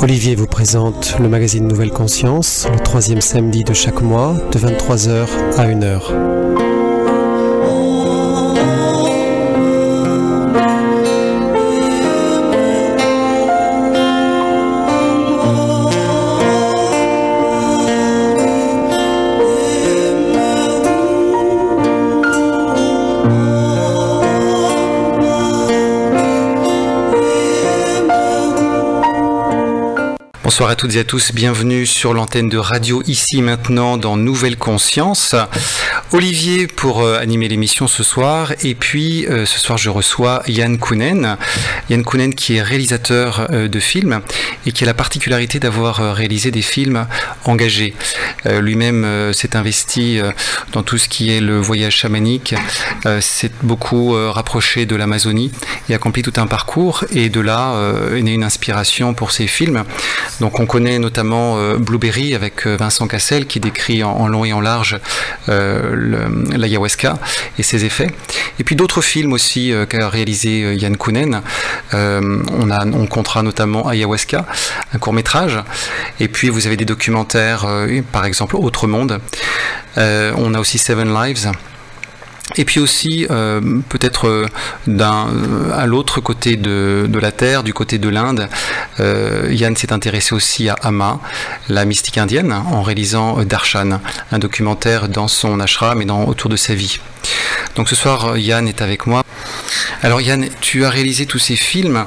Olivier vous présente le magazine Nouvelle Conscience, le 3e samedi de chaque mois, de 23h à 1h. Bonsoir à toutes et à tous, bienvenue sur l'antenne de Radio Ici Maintenant dans Nouvelle Conscience. Olivier pour animer l'émission ce soir, et puis ce soir je reçois Yann Kounen. Yann Kounen qui est réalisateur de films et qui a la particularité d'avoir réalisé des films engagés. Lui-même s'est investi dans tout ce qui est le voyage chamanique, s'est beaucoup rapproché de l'Amazonie et accompli tout un parcours, et de là est née une inspiration pour ses films. Donc on connaît notamment Blueberry avec Vincent Cassel qui décrit en long et en large l'ayahuasca et ses effets. Et puis d'autres films aussi qu'a réalisé Yann Kounen. On comptera notamment Ayahuasca, un court-métrage. Et puis vous avez des documentaires, par exemple Autre Monde. On a aussi Seven Lives. Et puis aussi, peut-être à l'autre côté de la Terre, du côté de l'Inde, Yann s'est intéressé aussi à Amma, la mystique indienne, en réalisant Darshan, un documentaire dans son ashram et autour de sa vie. Donc ce soir, Yann est avec moi. Alors Yann, tu as réalisé tous ces films,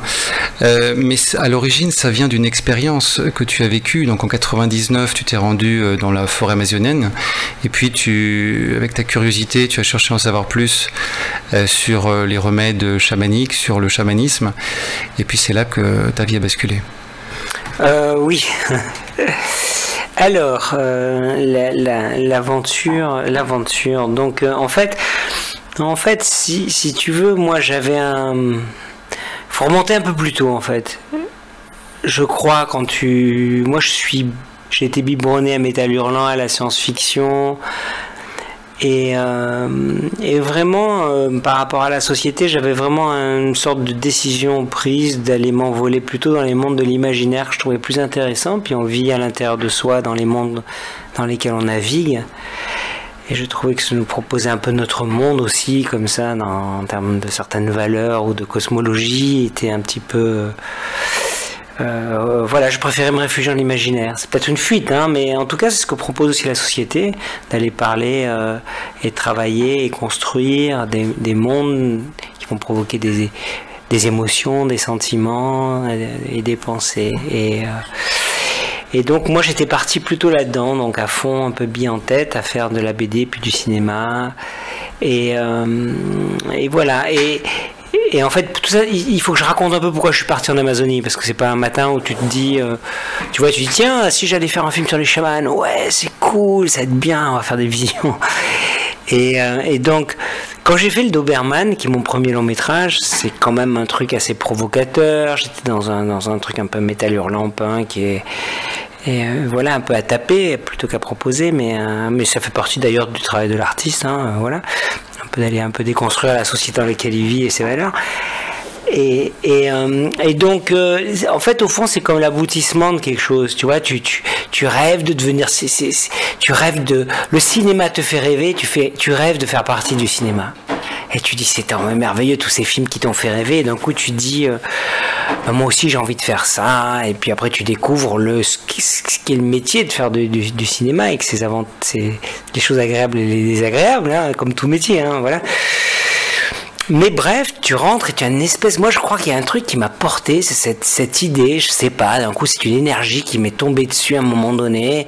mais à l'origine, ça vient d'une expérience que tu as vécue. Donc en 99, tu t'es rendu dans la forêt amazonienne, et puis avec ta curiosité, tu as cherché à en savoir plus sur les remèdes chamaniques, sur le chamanisme, et puis c'est là que ta vie a basculé. Oui. Alors, l'aventure. Donc, en fait, si tu veux, moi, faut remonter un peu plus tôt, en fait. Je crois moi, j'ai été biberonné à Métal Hurlant, à la science-fiction. Et vraiment, par rapport à la société, j'avais vraiment une sorte de décision prise d'aller m'envoler plutôt dans les mondes de l'imaginaire que je trouvais plus intéressant. Puis on vit à l'intérieur de soi, dans les mondes dans lesquels on navigue. Et je trouvais que ça nous proposait un peu notre monde aussi, comme ça, en termes de certaines valeurs ou de cosmologie, était un petit peu... voilà, je préférais me réfugier en l'imaginaire. C'est peut-être une fuite, hein, mais en tout cas, c'est ce que propose aussi la société, d'aller parler et travailler et construire des mondes qui vont provoquer des émotions, des sentiments et des pensées. Et donc, moi, j'étais parti plutôt là-dedans, donc à fond, un peu bille en tête, à faire de la BD puis du cinéma. Et voilà. Et en fait, tout ça, il faut que je raconte un peu pourquoi je suis parti en Amazonie, parce que c'est pas un matin où tu te dis, tu dis tiens, si j'allais faire un film sur les chamans, ouais, c'est cool, ça va être bien, on va faire des visions. Et donc, quand j'ai fait le Doberman, qui est mon premier long métrage, c'est quand même un truc assez provocateur. J'étais dans un truc un peu Métal Hurlant punk voilà, un peu à taper plutôt qu'à proposer, mais ça fait partie d'ailleurs du travail de l'artiste, hein, voilà. D'aller un peu déconstruire la société dans laquelle il vit et ses valeurs. Et donc, en fait, au fond, c'est comme l'aboutissement de quelque chose. Tu vois, tu rêves de devenir... tu rêves de... Le cinéma te fait rêver, tu rêves de faire partie du cinéma. Et tu dis, c'est merveilleux, tous ces films qui t'ont fait rêver. Et d'un coup, tu te dis, moi aussi, j'ai envie de faire ça. Et puis après, tu découvres ce qu'est le métier de faire du cinéma, et que c'est les choses agréables et les désagréables, hein, comme tout métier, hein, voilà. Mais bref, tu rentres et tu as une espèce... Moi, je crois qu'il y a un truc qui m'a porté, c'est cette idée, je sais pas, d'un coup, c'est une énergie qui m'est tombée dessus à un moment donné,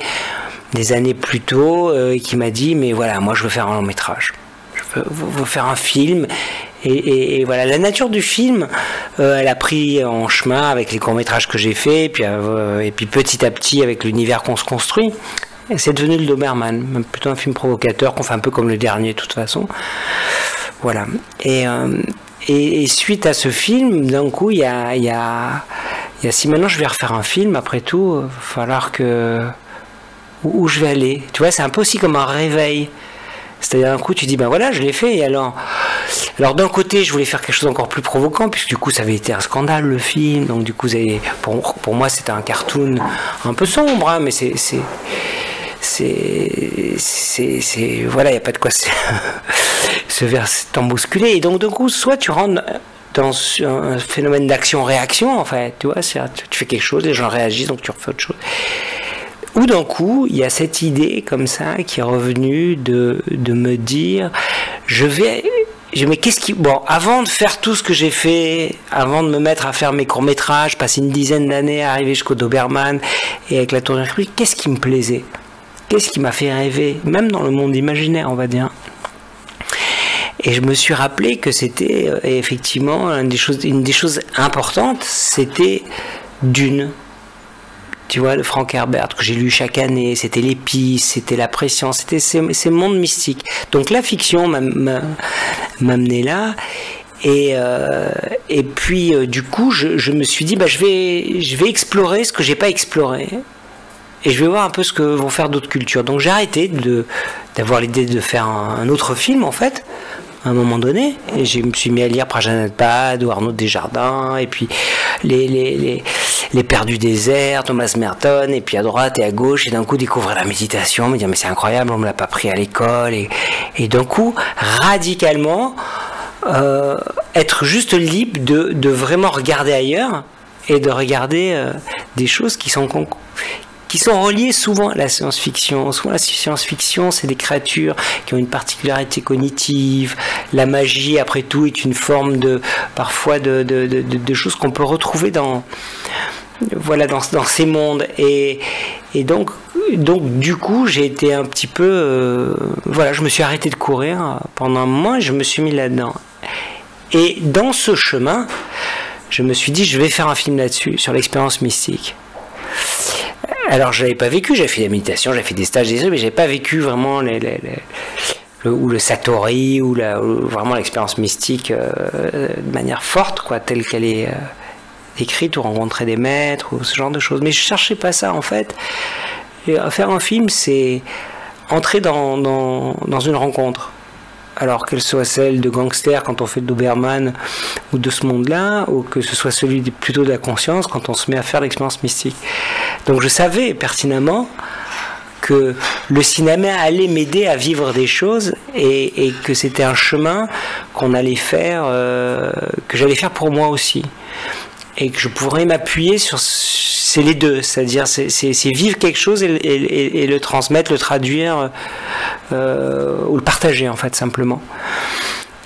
des années plus tôt, qui m'a dit, mais voilà, moi, je veux faire un long métrage. Je veux faire un film. Et voilà, la nature du film, elle a pris en chemin avec les courts-métrages que j'ai faits, et puis petit à petit, avec l'univers qu'on se construit. C'est devenu le Doberman, plutôt un film provocateur, qu'on fait un peu comme le dernier, de toute façon. Voilà. Et suite à ce film, d'un coup, il y a si maintenant je vais refaire un film, après tout, il va falloir que... Où je vais aller. Tu vois, c'est un peu aussi comme un réveil. C'est-à-dire, d'un coup, tu dis, ben voilà, je l'ai fait, et alors d'un côté, je voulais faire quelque chose d'encore plus provoquant, puisque du coup, ça avait été un scandale, le film, donc du coup, pour moi, c'était un cartoon un peu sombre, hein, mais voilà, il n'y a pas de quoi se faire t'embousculer, et donc, d'un coup, soit tu rentres dans un phénomène d'action-réaction, en fait, tu vois, tu fais quelque chose, les gens réagissent, donc tu refais autre chose. Ou d'un coup, il y a cette idée comme ça qui est revenue de me dire, bon, avant de faire tout ce que j'ai fait, avant de me mettre à faire mes courts-métrages, passer une dizaine d'années à arriver jusqu'au Doberman et avec la Tour de la République, qu'est-ce qui me plaisait? Qu'est-ce qui m'a fait rêver? Même dans le monde imaginaire, on va dire. Et je me suis rappelé que c'était effectivement une des choses importantes, c'était Dune. Tu vois, le Frank Herbert, que j'ai lu chaque année, c'était l'épice, c'était la pression, c'était ces mondes mystiques. Donc la fiction m'a amené là. Et puis, du coup, je me suis dit, bah, je vais explorer ce que j'ai pas exploré. Et je vais voir un peu ce que vont faire d'autres cultures. Donc j'ai arrêté d'avoir l'idée de faire un autre film, en fait, à un moment donné, et je me suis mis à lire Prajanatpad ou Arnaud Desjardins, et puis les Pères du désert, Thomas Merton, et puis à droite et à gauche, et d'un coup découvrir la méditation, me dire mais c'est incroyable, on me l'a pas pris à l'école, et d'un coup radicalement être juste libre de vraiment regarder ailleurs et de regarder des choses qui sont reliées souvent à la science-fiction. Souvent, la science-fiction, c'est des créatures qui ont une particularité cognitive. La magie, après tout, est une forme parfois de choses qu'on peut retrouver dans ces mondes. Et donc, du coup, j'ai été un petit peu... je me suis arrêté de courir pendant un moment et je me suis mis là-dedans. Et dans ce chemin, je me suis dit, je vais faire un film là-dessus, sur l'expérience mystique. Alors, je l'avais pas vécu, j'avais fait de la méditation, j'avais fait des stages, mais j'avais pas vécu vraiment le Satori ou vraiment l'expérience mystique de manière forte, quoi, telle qu'elle est écrite, ou rencontrer des maîtres, ou ce genre de choses. Mais je cherchais pas ça, en fait. Et faire un film, c'est entrer dans une rencontre. Alors qu'elle soit celle de gangster quand on fait de Doberman ou de ce monde-là, ou que ce soit celui plutôt de la conscience quand on se met à faire l'expérience mystique. Donc je savais pertinemment que le cinéma allait m'aider à vivre des choses et que c'était un chemin qu'on allait faire, que j'allais faire pour moi aussi. Et que je pourrais m'appuyer sur... C'est les deux, c'est-à-dire c'est vivre quelque chose et le transmettre, le traduire ou le partager en fait simplement.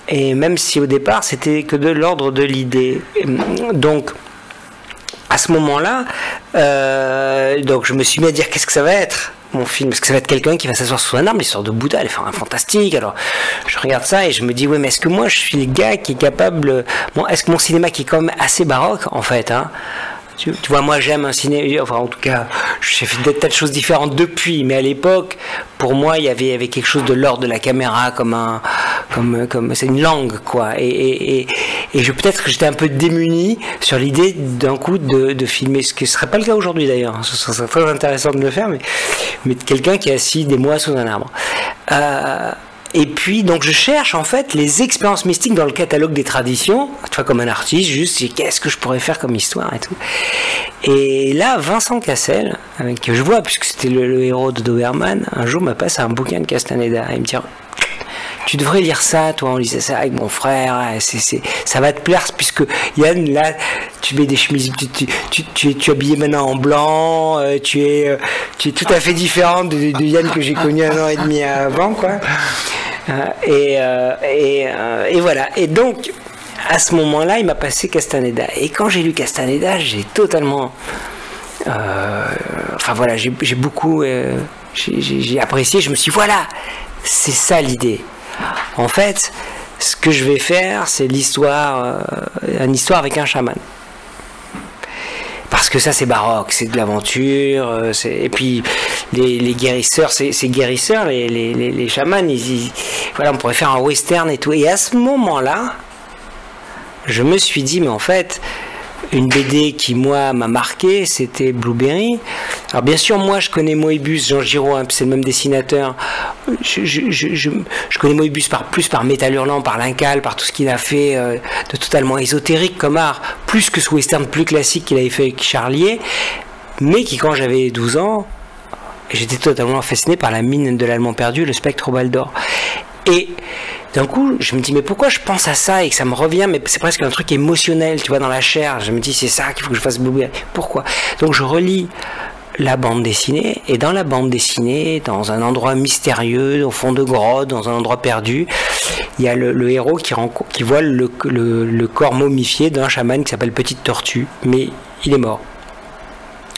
Et même si au départ c'était que de l'ordre de l'idée. Donc à ce moment-là, donc je me suis mis à dire qu'est-ce que ça va être mon film, parce que ça va être quelqu'un qui va s'asseoir sous un arbre, l'histoire de Bouddha, elle est fantastique. Alors je regarde ça et je me dis ouais, mais est-ce que moi je suis le gars qui est capable, est-ce que mon cinéma qui est quand même assez baroque en fait, hein, tu vois, moi j'aime un ciné, enfin en tout cas j'ai fait des tas de choses différentes depuis, mais à l'époque pour moi il y avait quelque chose de l'ordre de la caméra comme c'est une langue quoi, et peut-être que j'étais un peu démuni sur l'idée d'un coup de filmer, ce qui ne serait pas le cas aujourd'hui d'ailleurs, ce serait très intéressant de le faire, mais de quelqu'un qui est assis des mois sous un arbre. Et puis, donc, je cherche, en fait, les expériences mystiques dans le catalogue des traditions, tu vois, comme un artiste, juste, qu'est-ce que je pourrais faire comme histoire et tout. Et là, Vincent Cassel, que je vois, puisque c'était le héros de Doberman, un jour me passe un bouquin de Castaneda, et il me dit, tu devrais lire ça, toi, on lisait ça avec mon frère, ça va te plaire, puisque Yann, là, tu mets des chemises, tu es habillé maintenant en blanc, tu es tout à fait différent de Yann que j'ai connu 1 an et demi avant, quoi. Et voilà. Et donc, à ce moment-là, il m'a passé Castaneda. Et quand j'ai lu Castaneda, j'ai totalement... j'ai beaucoup... j'ai apprécié, je me suis dit, voilà, c'est ça l'idée. En fait, ce que je vais faire, c'est une histoire avec un chaman. parce que ça c'est baroque, c'est de l'aventure, et puis les guérisseurs, ces guérisseurs, les chamans, voilà, on pourrait faire un western et tout. Et à ce moment-là, je me suis dit, mais en fait, une BD qui, moi, m'a marqué, c'était Blueberry. Alors, bien sûr, moi, je connais Moebius, Jean Giraud, hein, c'est le même dessinateur. Je connais Moebius plus par Métal Hurlant, par L'Incal, par tout ce qu'il a fait de totalement ésotérique comme art, plus que ce western plus classique qu'il avait fait avec Charlier, mais qui, quand j'avais 12 ans, j'étais totalement fasciné par La mine de l'Allemand perdu, Le spectre au bal d'or. Et d'un coup, je me dis, mais pourquoi je pense à ça et que ça me revient, mais c'est presque un truc émotionnel, tu vois, dans la chair. Je me dis, c'est ça qu'il faut que je fasse Blueberry. Pourquoi? Donc je relis la bande dessinée, et dans la bande dessinée, dans un endroit mystérieux, au fond de grotte, dans un endroit perdu, il y a le héros qui voit le corps momifié d'un chaman qui s'appelle Petite Tortue, mais il est mort.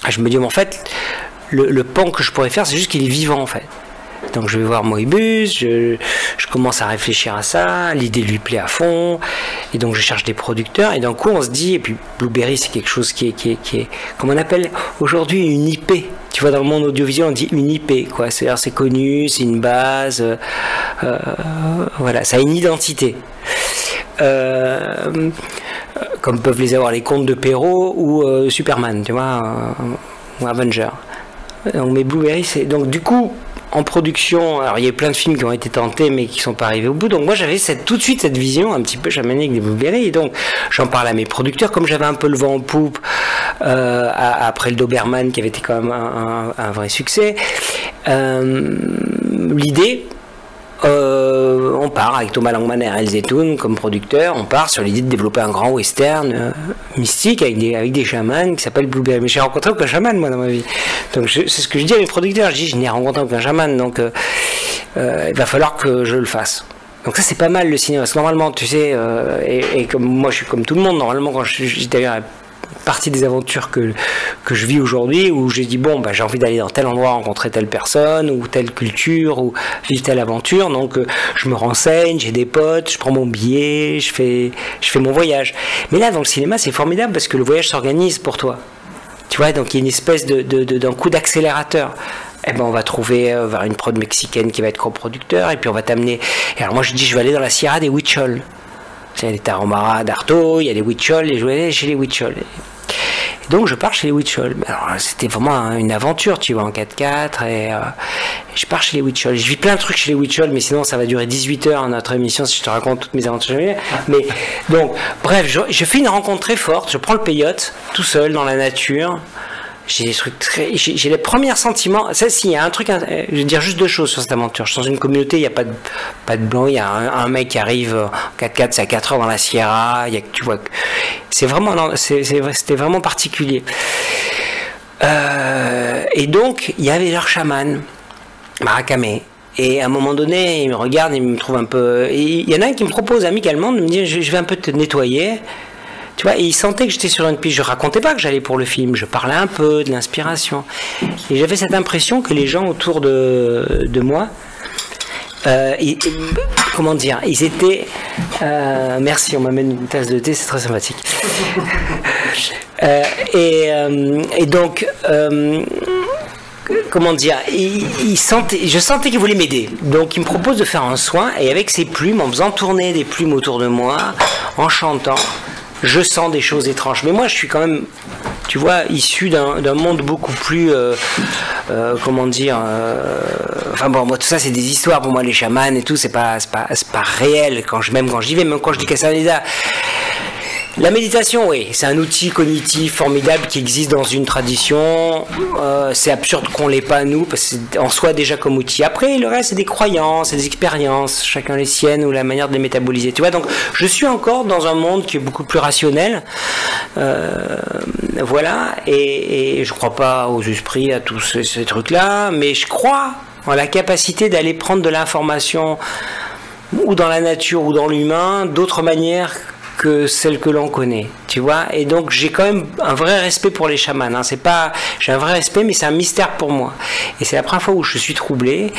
Je me dis, mais en fait, le pan que je pourrais faire, c'est juste qu'il est vivant, en fait. Donc je vais voir Moebius, je commence à réfléchir à ça, l'idée lui plaît à fond, et donc je cherche des producteurs, et d'un coup on se dit, et puis Blueberry c'est quelque chose qui est comme on appelle aujourd'hui une IP, tu vois, dans le monde audiovisuel on dit une IP, quoi, c'est-à-dire c'est connu, c'est une base, voilà, ça a une identité. Comme peuvent les avoir les contes de Perrault ou Superman, tu vois, ou Avenger. Donc, mais Blueberry, c'est... Donc du coup, en production, alors il y a plein de films qui ont été tentés mais qui ne sont pas arrivés au bout, donc moi j'avais tout de suite cette vision un petit peu chamanique des Blueberry, et donc j'en parle à mes producteurs, comme j'avais un peu le vent en poupe après le Doberman qui avait été quand même un vrai succès, l'idée, on part avec Thomas Langman et Ariel Zeytoun comme producteur, on part sur l'idée de développer un grand western mystique avec des chamans qui s'appelle Blueberry. Mais j'ai rencontré aucun chaman moi dans ma vie, donc c'est ce que je dis à mes producteurs, je dis je n'ai rencontré aucun chaman, donc il va falloir que je le fasse. Donc ça c'est pas mal le cinéma, parce que normalement tu sais, et comme moi je suis comme tout le monde, normalement quand j'ai d'ailleurs partie des aventures que je vis aujourd'hui, où j'ai dit bon bah j'ai envie d'aller dans tel endroit rencontrer telle personne ou telle culture ou vivre telle aventure, donc je me renseigne, j'ai des potes, je prends mon billet, je fais mon voyage. Mais là dans le cinéma c'est formidable parce que le voyage s'organise pour toi, tu vois, donc il y a une espèce d'un coup d'accélérateur. Eh ben on va trouver vers une prod mexicaine qui va être coproducteur, et puis on va t'amener, et alors moi je dis je vais aller dans la Sierra des Huichol. Il y a les Tarahumara d'Artaud, il y a les Huichol, et je vais aller chez les Huichol. Et donc je pars chez les Huichol. Alors c'était vraiment une aventure, tu vois, en 4x4, et je pars chez les Huichol. Je vis plein de trucs chez les Huichol, mais sinon ça va durer 18 heures notre émission si je te raconte toutes mes aventures. Mais donc, bref, je fais une rencontre très forte, je prends le peyote, tout seul, dans la nature. J'ai des trucs j'ai les premiers sentiments. Ça, si, il y a un truc, je vais dire juste deux choses sur cette aventure. Je suis dans une communauté, il n'y a pas de blanc, il y a un mec qui arrive en 4x4, c'est à 4 heures dans la Sierra, tu vois, c'est vraiment, c'était vraiment particulier. Et donc, il y avait leur chaman, Maracame. Et à un moment donné, il me regarde, il me trouve un peu. Il y en a un qui me propose amicalement de me dire je vais un peu te nettoyer. Tu vois, et il sentait que j'étais sur une piste. Je racontais pas que j'allais pour le film, je parlais un peu de l'inspiration. Et j'avais cette impression que les gens autour de moi, comment dire, ils étaient... merci, on m'amène une tasse de thé, c'est très sympathique. Et donc... comment dire, je sentais qu'il voulait m'aider. Donc il me propose de faire un soin, et avec ses plumes, en faisant tourner des plumes autour de moi, en chantant, je sens des choses étranges. Mais moi je suis quand même, tu vois, issu d'un monde beaucoup plus comment dire, enfin bon, moi tout ça c'est des histoires pour moi, les chamans et tout, c'est pas réel quand j'y vais, même quand je dis Castaneda. La méditation, oui, c'est un outil cognitif formidable qui existe dans une tradition. C'est absurde qu'on l'ait pas nous, parce que c'est en soi déjà comme outil. Après, le reste, c'est des croyances, c'est des expériences, chacun les siennes, ou la manière de les métaboliser. Tu vois, donc je suis encore dans un monde qui est beaucoup plus rationnel. Voilà, et je crois pas aux esprits, à tous ces trucs-là, mais je crois en la capacité d'aller prendre de l'information, ou dans la nature, ou dans l'humain, d'autres manières que celle que l'on connaît, tu vois. Et donc j'ai quand même un vrai respect pour les chamans, hein. J'ai un vrai respect, mais c'est un mystère pour moi, et c'est la première fois où je suis troublé.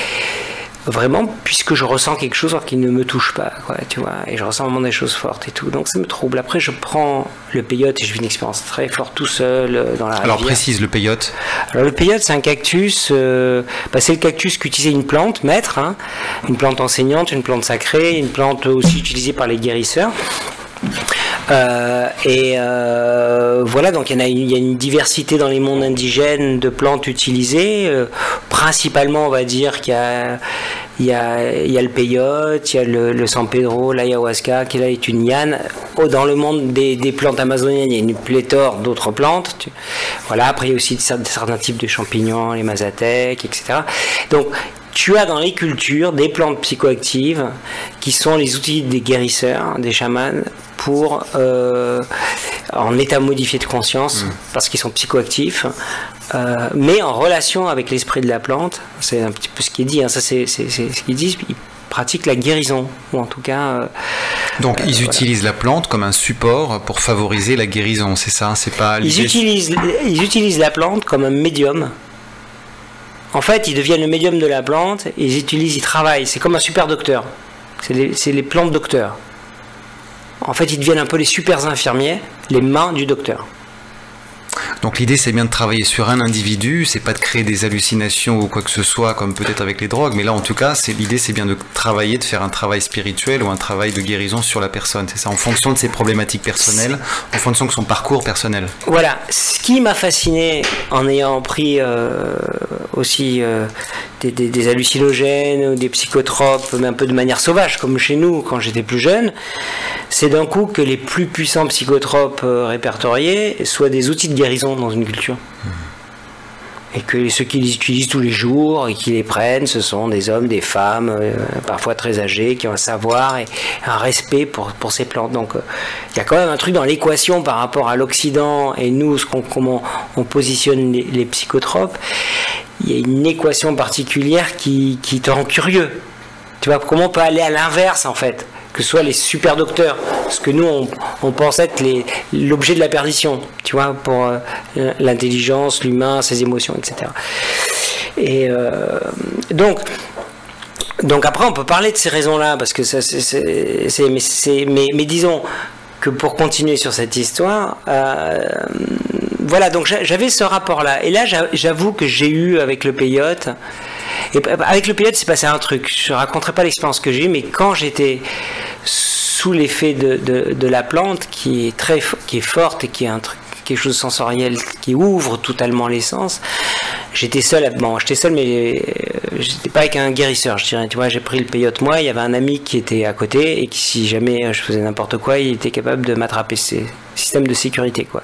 vraiment, puisque je ressens quelque chose alors qu'il ne me touche pas, quoi, tu vois, et je ressens vraiment des choses fortes et tout, donc ça me trouble. Après, je prends le peyote et je vis une expérience très forte tout seul dans la rivière. Alors précise le peyote. Alors le peyote, c'est un cactus, c'est le cactus qu'utilisait une plante maître, hein, une plante enseignante, une plante sacrée, une plante aussi utilisée par les guérisseurs. Voilà, donc il y a une diversité dans les mondes indigènes de plantes utilisées. Principalement, on va dire qu'il y a le peyote, il y a le San Pedro, l'ayahuasca, qui là est une liane. Dans le monde des plantes amazoniennes, il y a une pléthore d'autres plantes. Voilà, après il y a aussi certains types de champignons, les mazatèques, etc. Donc tu as dans les cultures des plantes psychoactives qui sont les outils des guérisseurs, des chamans, pour en état modifié de conscience, parce qu'ils sont psychoactifs, mais en relation avec l'esprit de la plante. C'est un petit peu ce qui est dit, hein, ça c'est ce qu'ils disent. Ils pratiquent la guérison, ou en tout cas. Donc ils utilisent la plante comme un support pour favoriser la guérison, c'est ça, c'est pas. Ils utilisent la plante comme un médium. En fait, ils deviennent le médium de la plante, et ils travaillent. C'est comme un super docteur. C'est les plantes docteurs. En fait, ils deviennent un peu les super infirmiers, les mains du docteur. Donc l'idée, c'est bien de travailler sur un individu, c'est pas de créer des hallucinations ou quoi que ce soit, comme peut-être avec les drogues, mais là, en tout cas, l'idée, c'est bien de travailler, de faire un travail spirituel ou un travail de guérison sur la personne. C'est ça, en fonction de ses problématiques personnelles, en fonction de son parcours personnel. Voilà. Ce qui m'a fasciné en ayant pris aussi des hallucinogènes ou des psychotropes, mais un peu de manière sauvage, comme chez nous quand j'étais plus jeune, c'est d'un coup que les plus puissants psychotropes répertoriés soient des outils de guérison dans une culture. Et que ceux qui les utilisent tous les jours et qui les prennent, ce sont des hommes, des femmes, parfois très âgés, qui ont un savoir et un respect pour ces plantes. Donc il y a quand même un truc dans l'équation par rapport à l'Occident et nous, comment on positionne les psychotropes. Il y a une équation particulière qui te rend curieux. Tu vois, comment on peut aller à l'inverse en fait, que ce soit les super docteurs, parce que nous on pense être l'objet de la perdition, tu vois, pour l'intelligence, l'humain, ses émotions, etc. Et donc après on peut parler de ces raisons-là, parce que ça, mais disons que pour continuer sur cette histoire, voilà, donc j'avais ce rapport-là, et là j'avoue que j'ai eu avec le peyote. Et avec le peyote, c'est passé un truc. Je ne raconterai pas l'expérience que j'ai eue, mais quand j'étais sous l'effet de la plante, qui est forte et qui est quelque chose de sensoriel, qui ouvre totalement les sens, j'étais seul. Bon, j'étais seul, mais j'étais pas avec un guérisseur, je dirais. Tu vois, j'ai pris le peyote moi. Il y avait un ami qui était à côté et qui, si jamais je faisais n'importe quoi, il était capable de m'attraper. C'est un système de sécurité, quoi.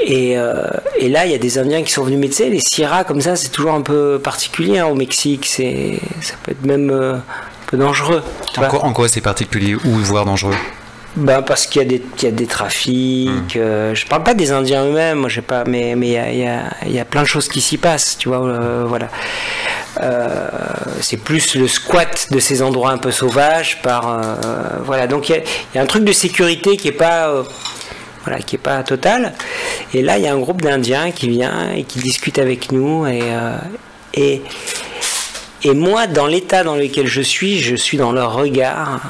Et là, il y a des Indiens qui sont venus, mais tu sais, les Sierras comme ça, c'est toujours un peu particulier, hein, au Mexique, ça peut être même un peu dangereux. En quoi c'est particulier ou voire dangereux? Parce qu'il y a des trafics. Je parle pas des Indiens eux-mêmes, moi, mais il y a plein de choses qui s'y passent, tu vois. Voilà. C'est plus le squat de ces endroits un peu sauvages. Voilà. Donc il y a un truc de sécurité qui est pas. Voilà, qui n'est pas total. Et là, il y a un groupe d'Indiens qui vient et qui discute avec nous. Et moi, dans l'état dans lequel je suis dans leur regard.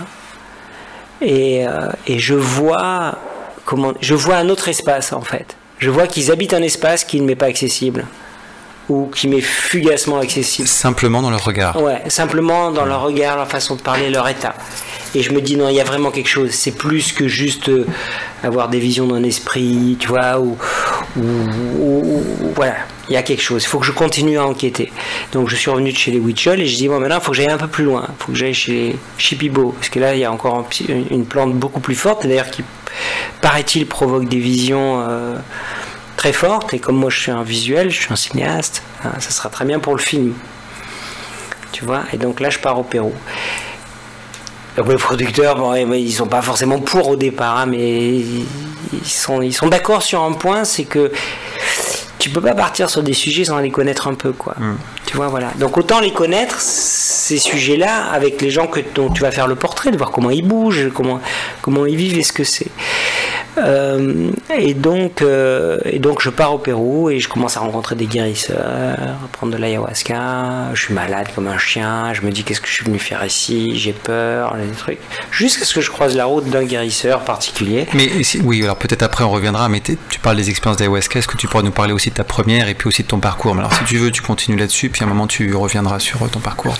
Et je vois un autre espace, en fait. Je vois qu'ils habitent un espace qui ne m'est pas accessible. Ou qui m'est fugacement accessible. Simplement dans leur regard. Ouais, simplement dans leur regard, leur façon de parler, leur état. Et je me dis, non, il y a vraiment quelque chose. C'est plus que juste avoir des visions d'un esprit, tu vois, ou voilà, il y a quelque chose. Il faut que je continue à enquêter. Donc je suis revenu de chez les Huichol et je dis, bon, maintenant, il faut que j'aille un peu plus loin. Il faut que j'aille chez les Shipibo. Parce que là, il y a encore une plante beaucoup plus forte, d'ailleurs, qui, paraît-il, provoque des visions très fortes. Et comme moi, je suis un visuel, je suis un cinéaste, ça sera très bien pour le film. Tu vois, et donc là, je pars au Pérou. Donc les producteurs, bon, ils sont pas forcément pour au départ, hein, mais ils sont d'accord sur un point, c'est que tu peux pas partir sur des sujets sans les connaître un peu, quoi. Tu vois, voilà. Donc autant les connaître, ces sujets-là, avec les gens dont tu vas faire le portrait, de voir comment ils bougent, comment ils vivent et ce que c'est. Et donc je pars au Pérou et je commence à rencontrer des guérisseurs, à prendre de l'ayahuasca. Je suis malade comme un chien. Je me dis qu'est-ce que je suis venu faire ici, j'ai peur, des trucs. Jusqu'à ce que je croise la route d'un guérisseur particulier. Mais oui, alors peut-être après on reviendra, mais tu parles des expériences d'ayahuasca. Est-ce que tu pourrais nous parler aussi de ta première et puis aussi de ton parcours? Alors si tu veux, tu continues là-dessus, puis à un moment tu reviendras sur ton parcours.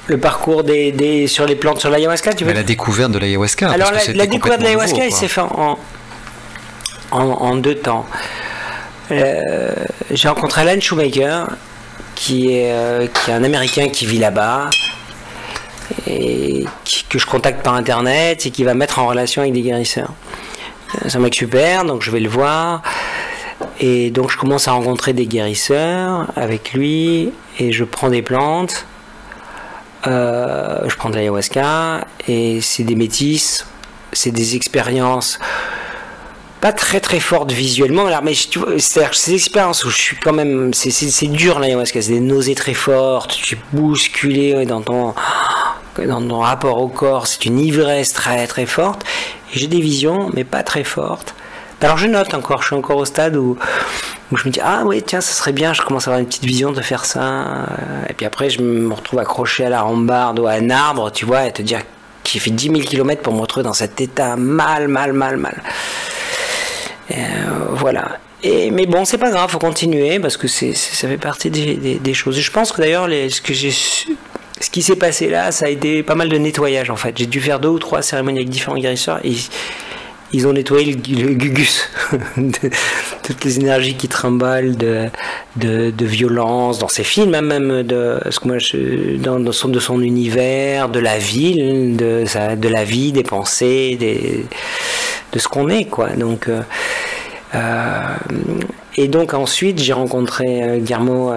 Le parcours sur les plantes, sur l'ayahuasca, tu veux? Mais la découverte de l'ayahuasca. Alors la découverte de l'ayahuasca, il s'est fait en 2 temps. J'ai rencontré Alan Shoemaker, qui est un Américain qui vit là-bas, et que je contacte par Internet et qui va mettre en relation avec des guérisseurs. C'est un mec super, donc je vais le voir. Et donc je commence à rencontrer des guérisseurs avec lui, et je prends des plantes. Je prends de l'ayahuasca et c'est des métis, c'est des expériences pas très très fortes visuellement, mais c'est-à-dire que c'est des expériences où je suis quand même, c'est dur l'ayahuasca, c'est des nausées très fortes, tu es bousculé dans ton rapport au corps, c'est une ivresse très très forte, et j'ai des visions mais pas très fortes. Alors je note encore, je suis encore au stade où je me dis ah oui tiens ça serait bien, je commence à avoir une petite vision de faire ça, et puis après je me retrouve accroché à la rambarde ou à un arbre, tu vois, et te dire qu'il fait 10 000 km pour me retrouver dans cet état mal. Voilà. Mais bon, c'est pas grave, faut continuer parce que ça fait partie des choses. Et je pense que d'ailleurs ce qui s'est passé là, ça a été pas mal de nettoyage en fait. J'ai dû faire 2 ou 3 cérémonies avec différents guérisseurs et ils ont nettoyé le gugus de toutes les énergies qui trimballent de violence dans ses films, même de son univers, de la ville, de la vie, des pensées, de ce qu'on est, quoi. Donc, et donc ensuite j'ai rencontré Guillermo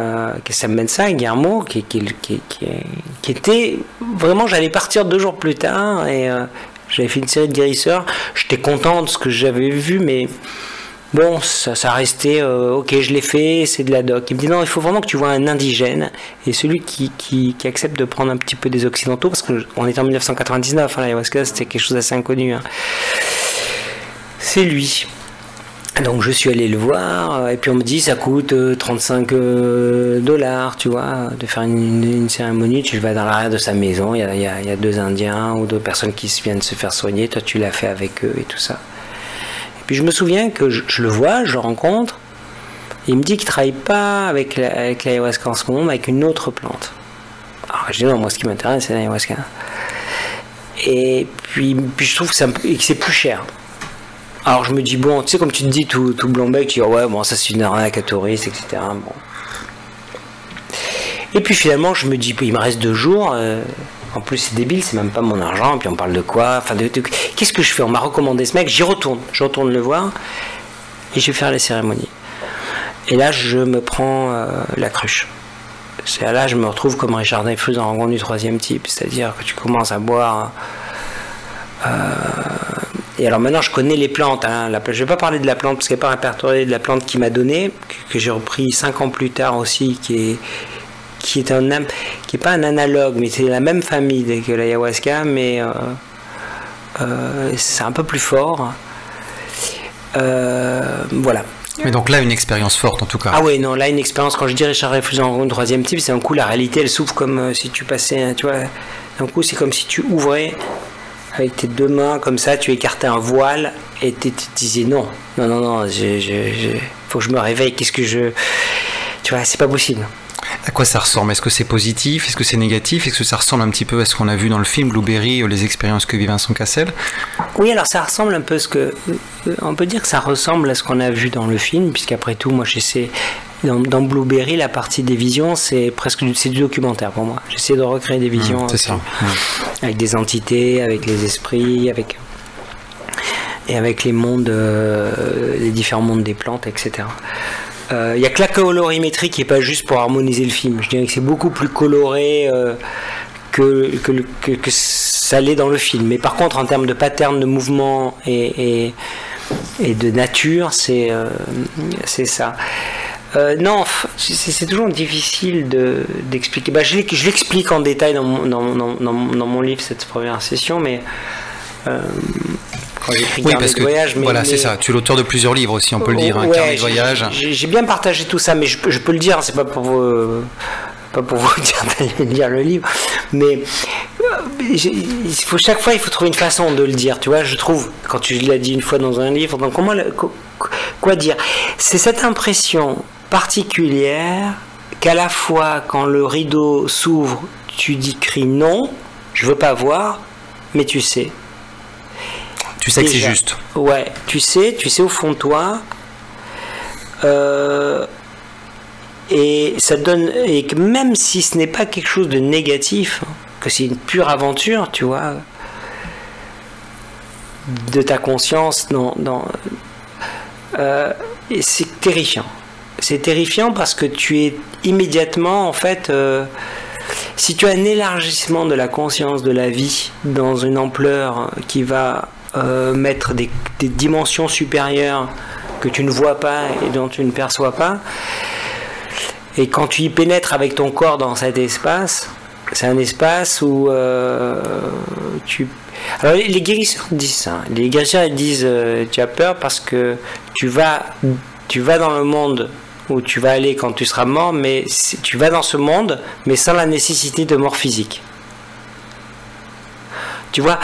Quesada-Mensah, Guillermo qui était vraiment, j'allais partir 2 jours plus tard et j'avais fait une série de guérisseurs, j'étais content de ce que j'avais vu, mais bon, ça restait ok, je l'ai fait, c'est de la doc. Il me dit non, il faut vraiment que tu vois un indigène, et celui qui accepte de prendre un petit peu des occidentaux, parce qu'on était en 1999, l'ayahuasca c'était quelque chose d'assez inconnu, c'est lui. Donc je suis allé le voir, et puis on me dit ça coûte $35, tu vois, de faire une cérémonie. Tu vas dans l'arrière de sa maison, il y a 2 Indiens ou 2 personnes qui viennent se faire soigner, toi tu l'as fait avec eux et tout ça. Et puis je me souviens que je le vois, je le rencontre, et il me dit qu'il ne travaille pas avec l'ayahuasca en ce moment, mais avec une autre plante. Alors je dis non, moi ce qui m'intéresse c'est l'ayahuasca. Et puis je trouve que c'est plus cher. Alors je me dis, bon, tu sais, comme tu te dis tout blanc-bec, tu dis, ouais, bon, ça c'est une arnaque à touristes, etc. Bon. Et puis finalement, je me dis, il me reste 2 jours, en plus c'est débile, c'est même pas mon argent, puis on parle de quoi, enfin, qu'est-ce que je fais? On m'a recommandé ce mec, je retourne le voir, et je vais faire les cérémonies. Et là, je me prends la cruche. Là, je me retrouve comme Richard Dreyfuss dans Rencontre du troisième type, c'est-à-dire que tu commences à boire... Et alors maintenant je connais les plantes, je ne vais pas parler de la plante parce qu'elle n'est pas répertoriée, de la plante qu'il m'a donnée, que j'ai repris 5 ans plus tard aussi, qui est pas un analogue, mais c'est la même famille que l'ayahuasca, mais c'est un peu plus fort. Voilà. Mais donc là, une expérience forte en tout cas. Ah oui, non, là une expérience, quand je dis Richard Dreyfuss en Rencontre du troisième type, c'est un coup la réalité elle s'ouvre comme si tu passais, tu vois, d'un coup c'est comme si tu ouvrais avec tes 2 mains comme ça, tu écartais un voile et tu disais non, faut que je me réveille, tu vois, c'est pas possible. À quoi ça ressemble? Est-ce que c'est positif? Est-ce que c'est négatif? Est-ce que ça ressemble un petit peu à ce qu'on a vu dans le film Blueberry, les expériences que vit Vincent Cassel? Oui, alors ça ressemble un peu on peut dire que ça ressemble à ce qu'on a vu dans le film, puisqu'après tout, moi j'essaie, dans Blueberry, la partie des visions, c'est du documentaire pour moi. J'essaie de recréer des visions avec des entités, avec les esprits, et avec les mondes, les différents mondes des plantes, etc. Il y a que la colorimétrie qui n'est pas juste pour harmoniser le film. Je dirais que c'est beaucoup plus coloré que ça l'est dans le film. Mais par contre, en termes de pattern de mouvement et de nature, c'est ça. Non, c'est toujours difficile d'expliquer. Je l'explique en détail dans mon livre, cette première session, mais quand j'écris Oui, Carnet parce de que voyage. voilà, c'est ça. Tu es l'auteur de plusieurs livres aussi, on peut le dire. Ouais, Carnet de voyage. J'ai bien partagé tout ça, mais je peux le dire, c'est pas pour vous dire d'aller lire le livre, mais chaque fois il faut trouver une façon de le dire, tu vois, je trouve, quand tu l'as dit une fois dans un livre, donc quoi dire, c'est cette impression particulière qu'à la fois quand le rideau s'ouvre, tu dis crie non, je veux pas voir, mais tu sais. Tu sais que c'est juste. Ouais, tu sais au fond de toi. Et ça donne, et que même si ce n'est pas quelque chose de négatif, que c'est une pure aventure, tu vois, de ta conscience, c'est terrifiant. C'est terrifiant parce que tu es immédiatement, en fait, si tu as un élargissement de la conscience de la vie dans une ampleur qui va mettre des dimensions supérieures que tu ne vois pas et dont tu ne perçois pas, et quand tu y pénètres avec ton corps dans cet espace, c'est un espace où tu... Alors les guérisseurs disent ça. Les guérisseurs ils disent tu as peur parce que tu vas dans le monde où tu vas aller quand tu seras mort, mais tu vas dans ce monde, mais sans la nécessité de mort physique. Tu vois?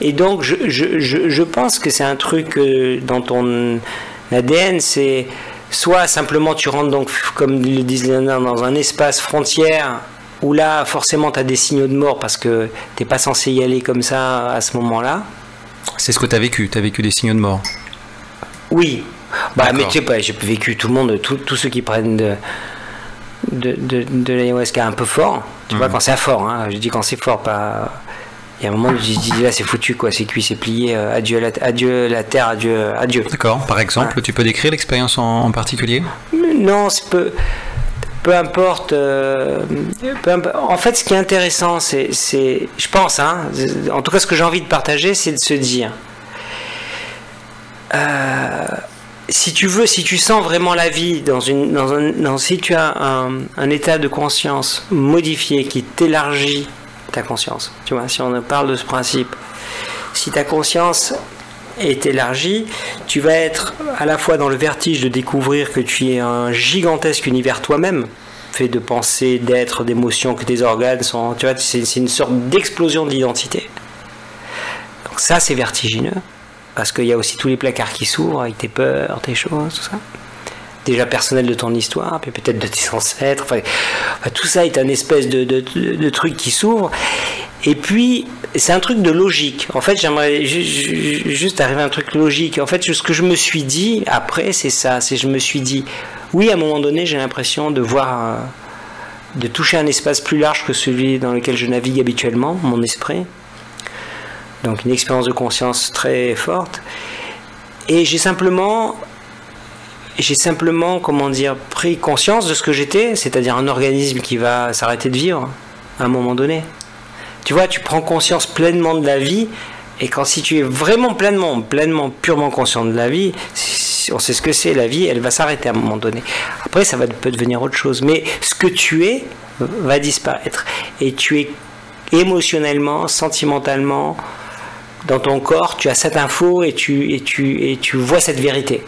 Et donc je pense que c'est un truc dans ton ADN, c'est... Soit simplement tu rentres donc, comme le disent les Indiens, dans un espace frontière où là forcément tu as des signaux de mort parce que tu n'es pas censé y aller comme ça à ce moment-là. C'est ce que tu as vécu des signaux de mort. Oui, bah, mais tu sais pas, j'ai vécu tout le monde, tous ceux qui prennent de l'ayahuasca un peu fort, tu vois, quand c'est fort, hein, je dis quand c'est fort, pas... Il y a un moment où je dis là c'est foutu quoi, c'est cuit, c'est plié, adieu la terre, adieu. D'accord, par exemple, voilà. Tu peux décrire l'expérience en particulier? Non, peu importe. En fait, ce qui est intéressant, c'est je pense, hein, en tout cas ce que j'ai envie de partager, c'est de se dire, si tu sens vraiment la vie si tu as un état de conscience modifié qui t'élargit ta conscience, tu vois, si on parle de ce principe, si ta conscience est élargie, tu vas être à la fois dans le vertige de découvrir que tu es un gigantesque univers toi-même, fait de pensées, d'êtres, d'émotions, que tes organes sont, tu vois, c'est une sorte d'explosion de l'identité. Donc ça, c'est vertigineux, parce qu'il y a aussi tous les placards qui s'ouvrent avec tes peurs, tes choses, tout ça. Déjà personnel de ton histoire, puis peut-être de tes ancêtres, enfin, tout ça est un espèce de truc qui s'ouvre, et puis c'est un truc de logique. En fait, j'aimerais juste arriver à un truc logique. En fait, ce que je me suis dit après, c'est ça, je me suis dit, oui, à un moment donné, j'ai l'impression de voir, de toucher un espace plus large que celui dans lequel je navigue habituellement, mon esprit, donc une expérience de conscience très forte, et j'ai simplement, comment dire, pris conscience de ce que j'étais, c'est-à-dire un organisme qui va s'arrêter de vivre à un moment donné. Tu vois, tu prends conscience pleinement de la vie, et si tu es vraiment pleinement, purement conscient de la vie, on sait ce que c'est, la vie, elle va s'arrêter à un moment donné. Après, ça peut devenir autre chose, mais ce que tu es va disparaître, et tu es émotionnellement, sentimentalement, dans ton corps, tu as cette info, et tu vois cette vérité.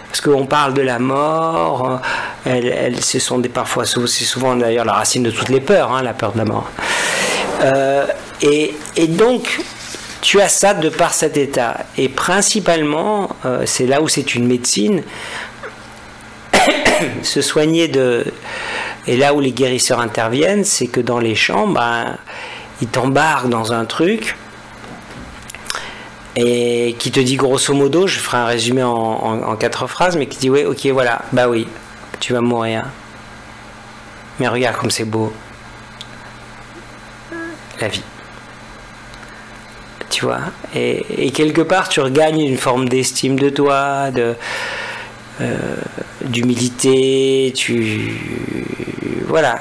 Parce qu'on parle de la mort, ce sont parfois, c'est souvent d'ailleurs la racine de toutes les peurs, hein, la peur de la mort. Et donc, tu as ça de par cet état. Et principalement, c'est là où c'est une médecine, se soigner et là où les guérisseurs interviennent, c'est que dans les champs, ils t'embarquent dans un truc, et qui te dit grosso modo, je ferai un résumé en 4 phrases, mais qui dit ouais, ok, voilà, bah oui, tu vas mourir, mais regarde comme c'est beau, la vie, tu vois, et quelque part tu regagnes une forme d'estime de toi, d'humilité, voilà,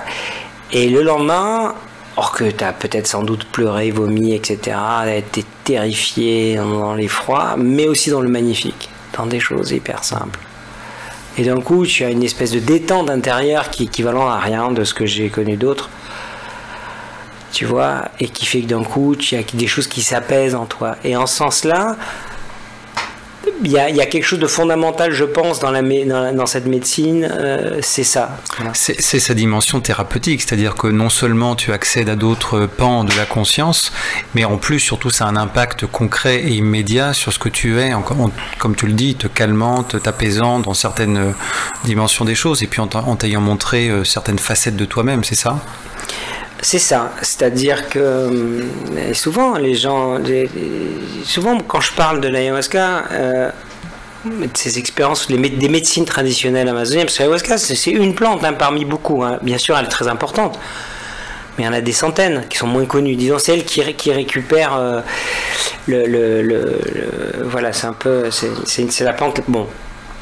et le lendemain, or que tu as peut-être sans doute pleuré, vomi, etc., été terrifié dans l'effroi, mais aussi dans le magnifique, dans des choses hyper simples. Et d'un coup, tu as une espèce de détente intérieure qui est équivalent à rien de ce que j'ai connu d'autres, tu vois, et qui fait que d'un coup, tu as des choses qui s'apaisent en toi. Et en ce sens-là, il y a quelque chose de fondamental, je pense, dans cette médecine, c'est ça. Voilà. C'est sa dimension thérapeutique, c'est-à-dire que non seulement tu accèdes à d'autres pans de la conscience, mais en plus, surtout, ça a un impact concret et immédiat sur ce que tu es, comme tu le dis, te calmant, t'apaisant dans certaines dimensions des choses, et puis en t'ayant montré certaines facettes de toi-même, c'est ça ? C'est ça, c'est-à-dire que souvent souvent quand je parle de l'ayahuasca, de ces expériences, des médecines traditionnelles amazoniennes, parce que l'ayahuasca c'est une plante parmi beaucoup, hein. Bien sûr elle est très importante, mais il y en a des centaines qui sont moins connues. Disons c'est elle qui récupère voilà, c'est un peu, c'est la plante, bon,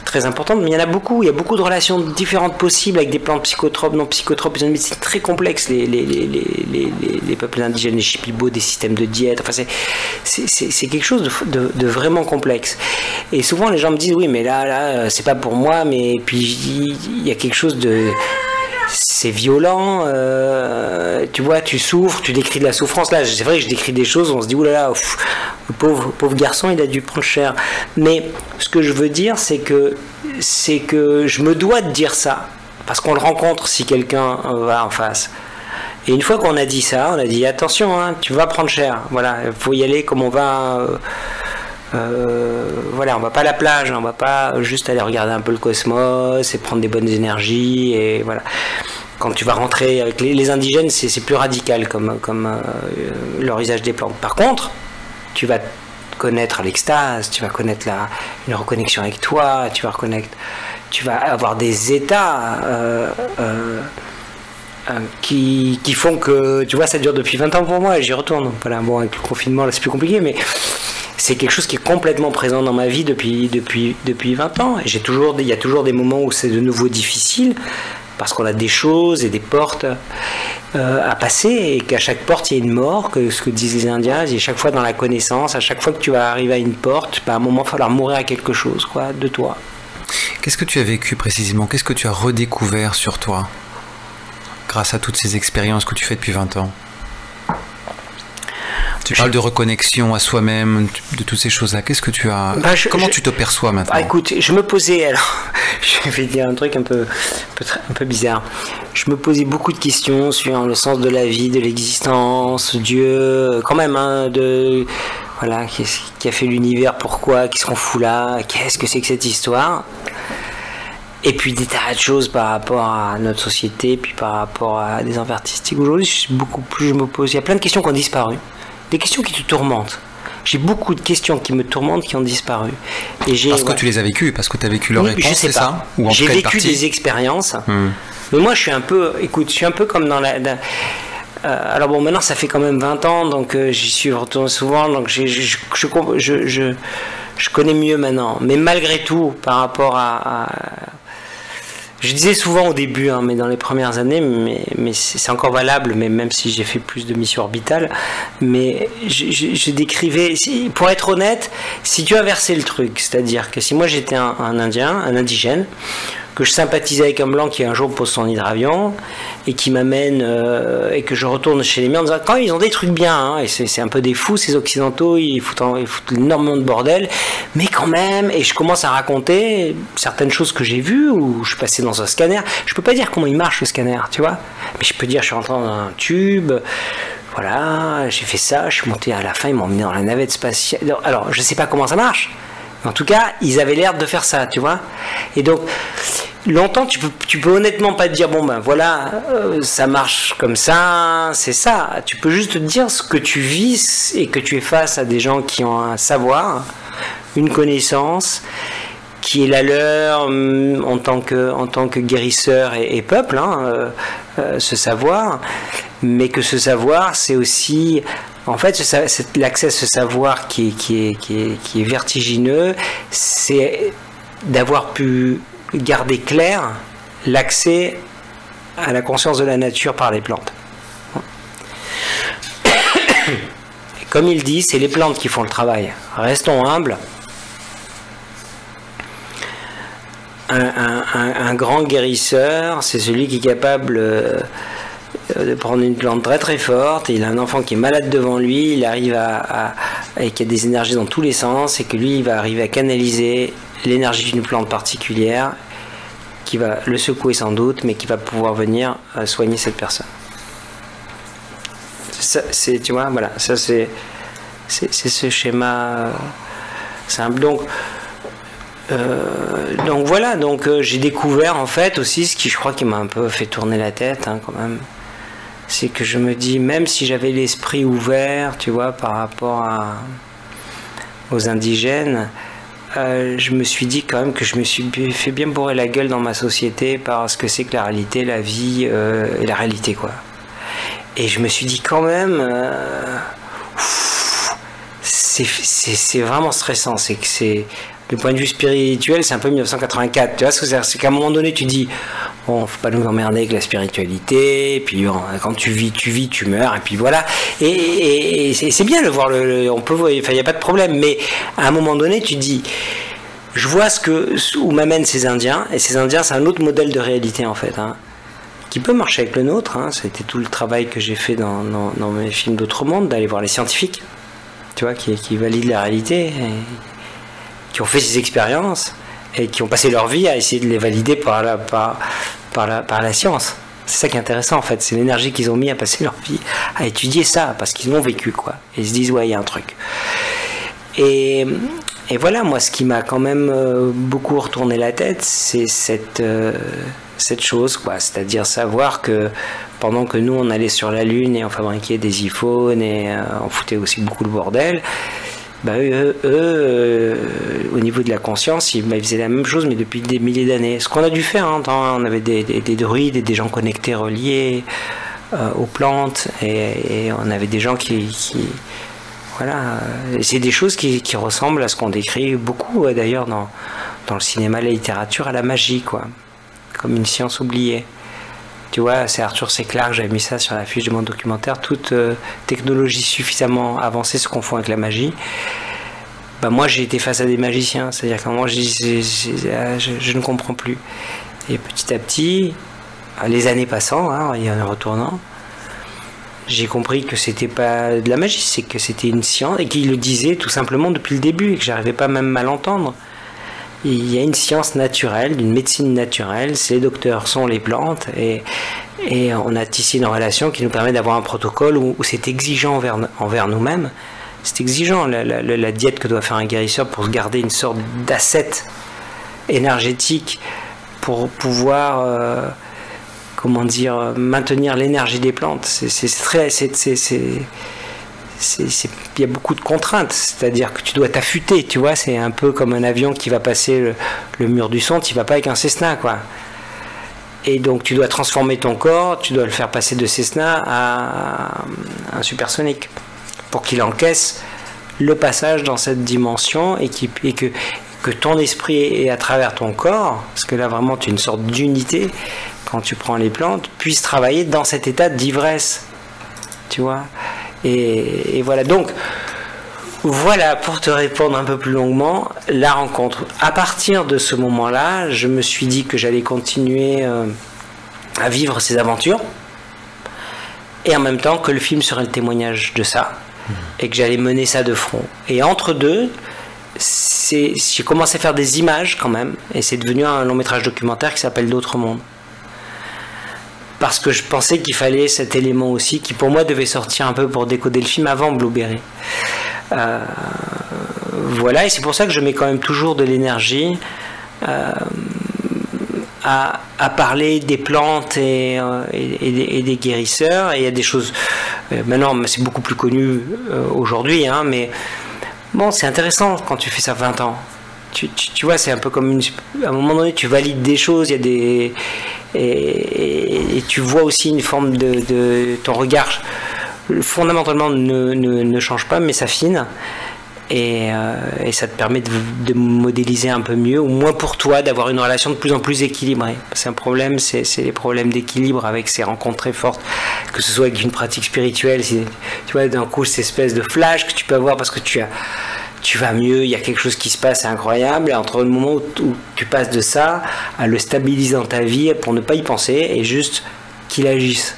très importante, mais il y en a beaucoup. Il y a beaucoup de relations différentes possibles avec des plantes psychotropes, non psychotropes. Ils ont une médecine très complexe, les peuples indigènes, les Shipibo, des systèmes de diète. Enfin, c'est quelque chose de vraiment complexe. Et souvent, les gens me disent oui, mais là, c'est pas pour moi. Mais puis il y a quelque chose de c'est violent, tu vois, tu souffres, tu décris de la souffrance. Là, c'est vrai que je décris des choses où on se dit oulala, le pauvre garçon, il a dû prendre cher. Mais ce que je veux dire, c'est que je me dois de dire ça, parce qu'on le rencontre si quelqu'un va en face. Et une fois qu'on a dit ça, on a dit attention, hein, tu vas prendre cher. Voilà, il faut y aller comme on va. Voilà, on va pas à la plage, on va pas juste aller regarder un peu le cosmos et prendre des bonnes énergies, et voilà. Quand tu vas rentrer avec les indigènes, c'est plus radical comme leur usage des plantes. Par contre, tu vas connaître l'extase, tu vas connaître une reconnexion avec toi, tu vas avoir des états qui font que, tu vois, ça dure depuis 20 ans pour moi et j'y retourne. Voilà, bon, avec le confinement là c'est plus compliqué, mais c'est quelque chose qui est complètement présent dans ma vie depuis 20 ans. Et il y a toujours des moments où c'est de nouveau difficile, parce qu'on a des choses et des portes à passer, et qu'à chaque porte il y a une mort, que ce que disent les Indiens, il y a chaque fois dans la connaissance, à chaque fois que tu vas arriver à une porte, à un moment il va falloir mourir à quelque chose, quoi, de toi. Qu'est-ce que tu as vécu précisément? Qu'est-ce que tu as redécouvert sur toi grâce à toutes ces expériences que tu fais depuis 20 ans? Tu parles de reconnexion à soi-même, de toutes ces choses-là. Qu'est-ce que tu as... Comment tu te perçois maintenant? Écoute, je me posais... Alors, je vais dire un truc un peu bizarre. Je me posais beaucoup de questions sur le sens de la vie, de l'existence, Dieu, quand même, hein, voilà, qui a fait l'univers, pourquoi, qu'est-ce qu'on fout là, qu'est-ce que c'est que cette histoire? Et puis des tas de choses par rapport à notre société, puis par rapport à des envers artistiques. Aujourd'hui, je me pose... Il y a plein de questions qui ont disparu. Des questions qui te tourmentent. J'ai beaucoup de questions qui me tourmentent qui ont disparu. Parce que tu les as vécues, parce que tu as vécu leur réponse, c'est ça? J'ai vécu des expériences. Mais moi, je suis un peu comme dans la... alors bon, maintenant, ça fait quand même 20 ans, donc j'y suis retourné souvent, donc je connais mieux maintenant. Mais malgré tout, par rapport à je disais souvent au début, hein, mais dans les premières années, mais c'est encore valable, mais même si j'ai fait plus de missions orbitales, mais je décrivais, pour être honnête, si tu inversais le truc, c'est-à-dire que si moi j'étais un Indien, un indigène, que je sympathisais avec un blanc qui un jour pose son hydravion et qui m'amène et que je retourne chez les miens en disant quand ils ont des trucs bien, hein, et c'est un peu des fous ces occidentaux, ils foutent énormément de bordel, mais quand même, et je commence à raconter certaines choses que j'ai vues, ou je suis passé dans un scanner. Je peux pas dire comment il marche le scanner, tu vois, mais je peux dire je suis rentré dans un tube, voilà, j'ai fait ça, je suis monté à la fin, ils m'ont emmené dans la navette spatiale. Alors je sais pas comment ça marche, mais en tout cas ils avaient l'air de faire ça, tu vois. Et donc longtemps, tu peux honnêtement pas te dire bon ben voilà, ça marche comme ça, c'est ça. Tu peux juste te dire ce que tu vis et que tu es face à des gens qui ont un savoir, une connaissance qui est la leur en tant que guérisseur et peuple, hein, ce savoir, mais que ce savoir c'est aussi en fait l'accès à ce savoir qui est vertigineux, c'est d'avoir pu garder clair l'accès à la conscience de la nature par les plantes. Et comme il dit, c'est les plantes qui font le travail. Restons humbles. Un grand guérisseur, c'est celui qui est capable de prendre une plante très très forte, il a un enfant qui est malade devant lui, il arrive et qu'il y a des énergies dans tous les sens, et que lui, il va arriver à canaliser l'énergie d'une plante particulière, qui va le secouer sans doute, mais qui va pouvoir venir soigner cette personne. Ça, tu vois, voilà, ça c'est ce schéma simple. Donc voilà, j'ai découvert en fait aussi ce qui, je crois, qui m'a un peu fait tourner la tête, hein, quand même. C'est que je me dis, même si j'avais l'esprit ouvert, tu vois, par rapport aux indigènes, je me suis dit quand même que je me suis fait bien bourrer la gueule dans ma société par ce que c'est que la réalité, la vie et la réalité, quoi. Et je me suis dit quand même, c'est vraiment stressant. C'est que c'est, du point de vue spirituel, c'est un peu 1984. Tu vois ce que c'est qu'à un moment donné, tu dis, bon, faut pas nous emmerder avec la spiritualité. Et puis bon, quand tu vis, tu meurs. Et puis voilà. Et c'est bien de voir on peut voir. Enfin, il n'y a pas de problème. Mais à un moment donné, tu dis, je vois où m'amènent ces Indiens. Et ces Indiens, c'est un autre modèle de réalité en fait. Hein, qui peut marcher avec le nôtre. Hein. Ça a été tout le travail que j'ai fait dans mes films d'autres mondes, d'aller voir les scientifiques, tu vois, qui valident la réalité, et qui ont fait ces expériences et qui ont passé leur vie à essayer de les valider par la science. C'est ça qui est intéressant en fait, c'est l'énergie qu'ils ont mis à passer leur vie à étudier ça, parce qu'ils l'ont vécu, quoi. Et ils se disent, ouais, il y a un truc. Et voilà, moi, ce qui m'a quand même beaucoup retourné la tête, c'est cette chose, quoi. C'est-à-dire savoir que pendant que nous, on allait sur la Lune et on fabriquait des iPhones et on foutait aussi beaucoup de bordel, bah, eux, au niveau de la conscience, ils faisaient la même chose, mais depuis des milliers d'années. Ce qu'on a dû faire, hein, on avait des druides et des gens connectés, reliés aux plantes, et on avait des gens qui voilà, c'est des choses qui ressemblent à ce qu'on décrit beaucoup, d'ailleurs, dans le cinéma, la littérature, à la magie, quoi. Comme une science oubliée. Tu vois, c'est Arthur C. Clarke, j'avais mis ça sur la fiche de mon documentaire, toute technologie suffisamment avancée se confond avec la magie. Bah, moi, j'ai été face à des magiciens, c'est-à-dire qu'à un moment, je ne comprends plus. Et petit à petit, les années passant, hein, et en retournant, j'ai compris que c'était pas de la magie, c'est que c'était une science, et qu'il le disait tout simplement depuis le début, et que j'arrivais pas même à l'entendre. Il y a une science naturelle, une médecine naturelle, ces docteurs sont les plantes, et on a tissé une relation qui nous permet d'avoir un protocole où c'est exigeant envers nous-mêmes. C'est exigeant, la diète que doit faire un guérisseur pour se garder une sorte d'asset énergétique pour pouvoir, comment dire, maintenir l'énergie des plantes. Il y a beaucoup de contraintes, c'est-à-dire que tu dois t'affûter, tu vois, c'est un peu comme un avion qui va passer le mur du son, tu vas pas avec un Cessna, quoi. Et donc tu dois transformer ton corps, tu dois le faire passer de Cessna à un supersonique pour qu'il encaisse le passage dans cette dimension et que ton esprit est à travers ton corps, parce que là vraiment tu es une sorte d'unité quand tu prends les plantes, puisse travailler dans cet état d'ivresse, tu vois. Et voilà, donc voilà, pour te répondre un peu plus longuement, la rencontre. À partir de ce moment-là, je me suis dit que j'allais continuer à vivre ces aventures, et en même temps que le film serait le témoignage de ça, et que j'allais mener ça de front. Et entre deux, j'ai commencé à faire des images quand même, et c'est devenu un long métrage documentaire qui s'appelle D'autres mondes. Parce que je pensais qu'il fallait cet élément aussi, qui pour moi devait sortir un peu pour décoder le film avant Blueberry. Voilà, et c'est pour ça que je mets quand même toujours de l'énergie à parler des plantes et des guérisseurs. Et il y a des choses, maintenant c'est beaucoup plus connu aujourd'hui, hein, mais bon, c'est intéressant quand tu fais ça 20 ans. Tu vois, c'est un peu comme à un moment donné, tu valides des choses, il y a des... Et tu vois aussi une forme de ton regard fondamentalement ne change pas, mais s'affine, et ça te permet de modéliser un peu mieux, ou moins pour toi, d'avoir une relation de plus en plus équilibrée. C'est un problème, c'est les problèmes d'équilibre avec ces rencontres très fortes, que ce soit avec une pratique spirituelle, tu vois, d'un coup cette espèce de flash que tu peux avoir parce que tu vas mieux, il y a quelque chose qui se passe, c'est incroyable, et entre le moment où tu passes de ça à le stabiliser dans ta vie pour ne pas y penser et juste qu'il agisse,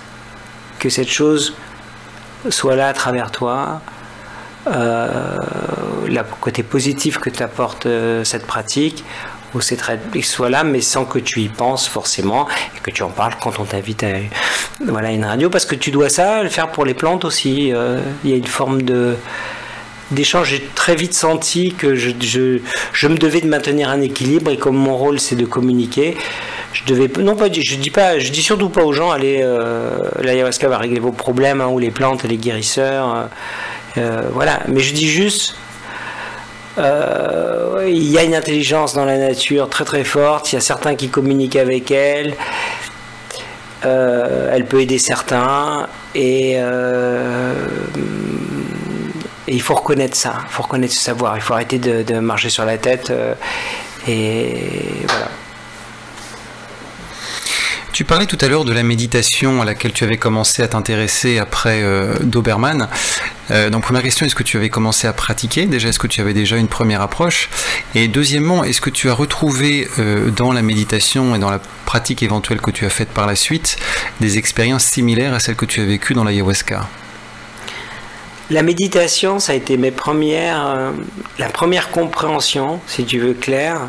que cette chose soit là à travers toi, le côté positif que t'apporte cette pratique, où c'est très que ce soit là, mais sans que tu y penses forcément et que tu en parles quand on t'invite à une radio, parce que tu dois ça le faire pour les plantes aussi. Il y a une forme d'échange. J'ai très vite senti que je me devais de maintenir un équilibre, et comme mon rôle c'est de communiquer, je dis surtout pas aux gens allez l'ayahuasca va régler vos problèmes, hein, ou les plantes et les guérisseurs, voilà, mais je dis juste il y a une intelligence dans la nature très très forte, il y a certains qui communiquent avec elle, elle peut aider certains, et il faut reconnaître ça, il faut reconnaître ce savoir, il faut arrêter de marcher sur la tête, et voilà. Tu parlais tout à l'heure de la méditation à laquelle tu avais commencé à t'intéresser après Doberman. Donc première question, est-ce que tu avais commencé à pratiquer déjà? Est-ce que tu avais déjà une première approche? Et deuxièmement, est-ce que tu as retrouvé dans la méditation et dans la pratique éventuelle que tu as faite par la suite des expériences similaires à celles que tu as vécues dans l'ayahuasca? La méditation, ça a été la première compréhension, si tu veux, claire,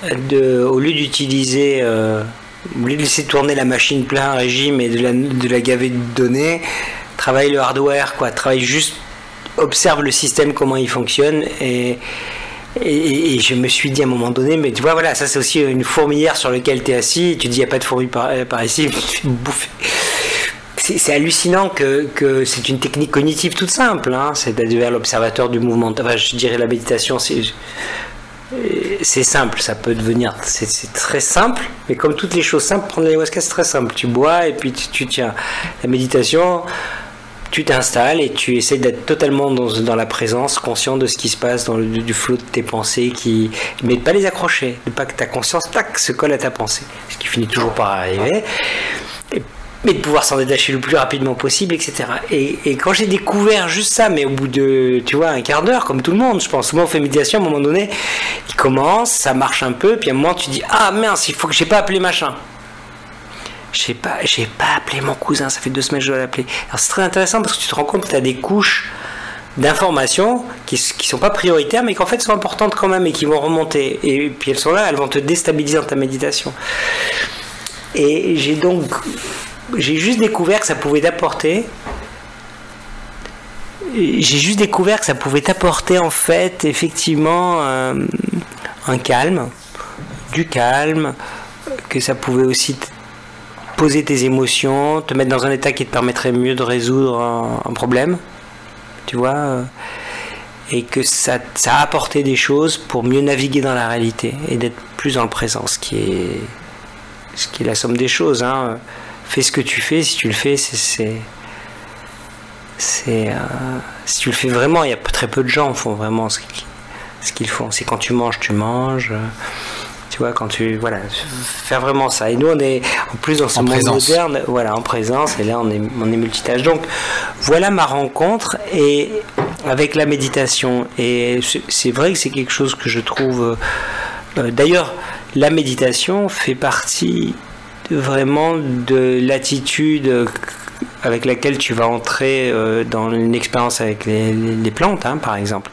au lieu d'utiliser... au lieu de laisser tourner la machine plein régime et de la gaver de données, travaille le hardware, quoi. Travaille juste, observe le système, comment il fonctionne, et je me suis dit à un moment donné, mais tu vois, voilà, ça c'est aussi une fourmilière sur laquelle tu es assis, et tu dis il n'y a pas de fourmi par ici, tu te fais bouffer. C'est hallucinant que c'est une technique cognitive toute simple, hein. C'est d'être vers l'observateur du mouvement. Enfin, je dirais la méditation, c'est simple, ça peut devenir, c'est très simple, mais comme toutes les choses simples, prendre l'ayahuasca c'est très simple, tu bois et puis tu tiens. La méditation, tu t'installes et tu essaies d'être totalement dans la présence, conscient de ce qui se passe, dans du flot de tes pensées, mais de pas les accrocher, de pas que ta conscience se colle à ta pensée, ce qui finit toujours par arriver, mais de pouvoir s'en détacher le plus rapidement possible, etc. Et quand j'ai découvert juste ça, mais au bout de, tu vois, un quart d'heure, comme tout le monde, je pense, moi on fait méditation, à un moment donné, il commence, ça marche un peu, puis à un moment tu dis, ah mince, il faut que j'ai pas appelé machin. J'ai pas appelé mon cousin, ça fait 2 semaines que je dois l'appeler. Alors c'est très intéressant parce que tu te rends compte que tu as des couches d'informations qui sont pas prioritaires, mais qu'en fait sont importantes quand même et qui vont remonter. Et puis elles sont là, elles vont te déstabiliser dans ta méditation. Et j'ai juste découvert que ça pouvait t'apporter. En fait, effectivement, un calme, du calme, que ça pouvait aussi poser tes émotions, te mettre dans un état qui te permettrait mieux de résoudre un problème, tu vois, et que ça a apporté des choses pour mieux naviguer dans la réalité et d'être plus dans le présent, ce qui est la somme des choses, hein. Fais ce que tu fais, si tu le fais, si tu le fais vraiment, il y a très peu de gens qui font vraiment ce qu'ils font. C'est quand tu manges, tu vois, faire vraiment ça. Et nous, on est en plus dans ce monde moderne, voilà, en présence, et là, on est multitâche. Donc, voilà ma rencontre et avec la méditation. Et c'est vrai que c'est quelque chose que je trouve. D'ailleurs, la méditation fait partie vraiment de l'attitude avec laquelle tu vas entrer dans une expérience avec les plantes, hein, par exemple.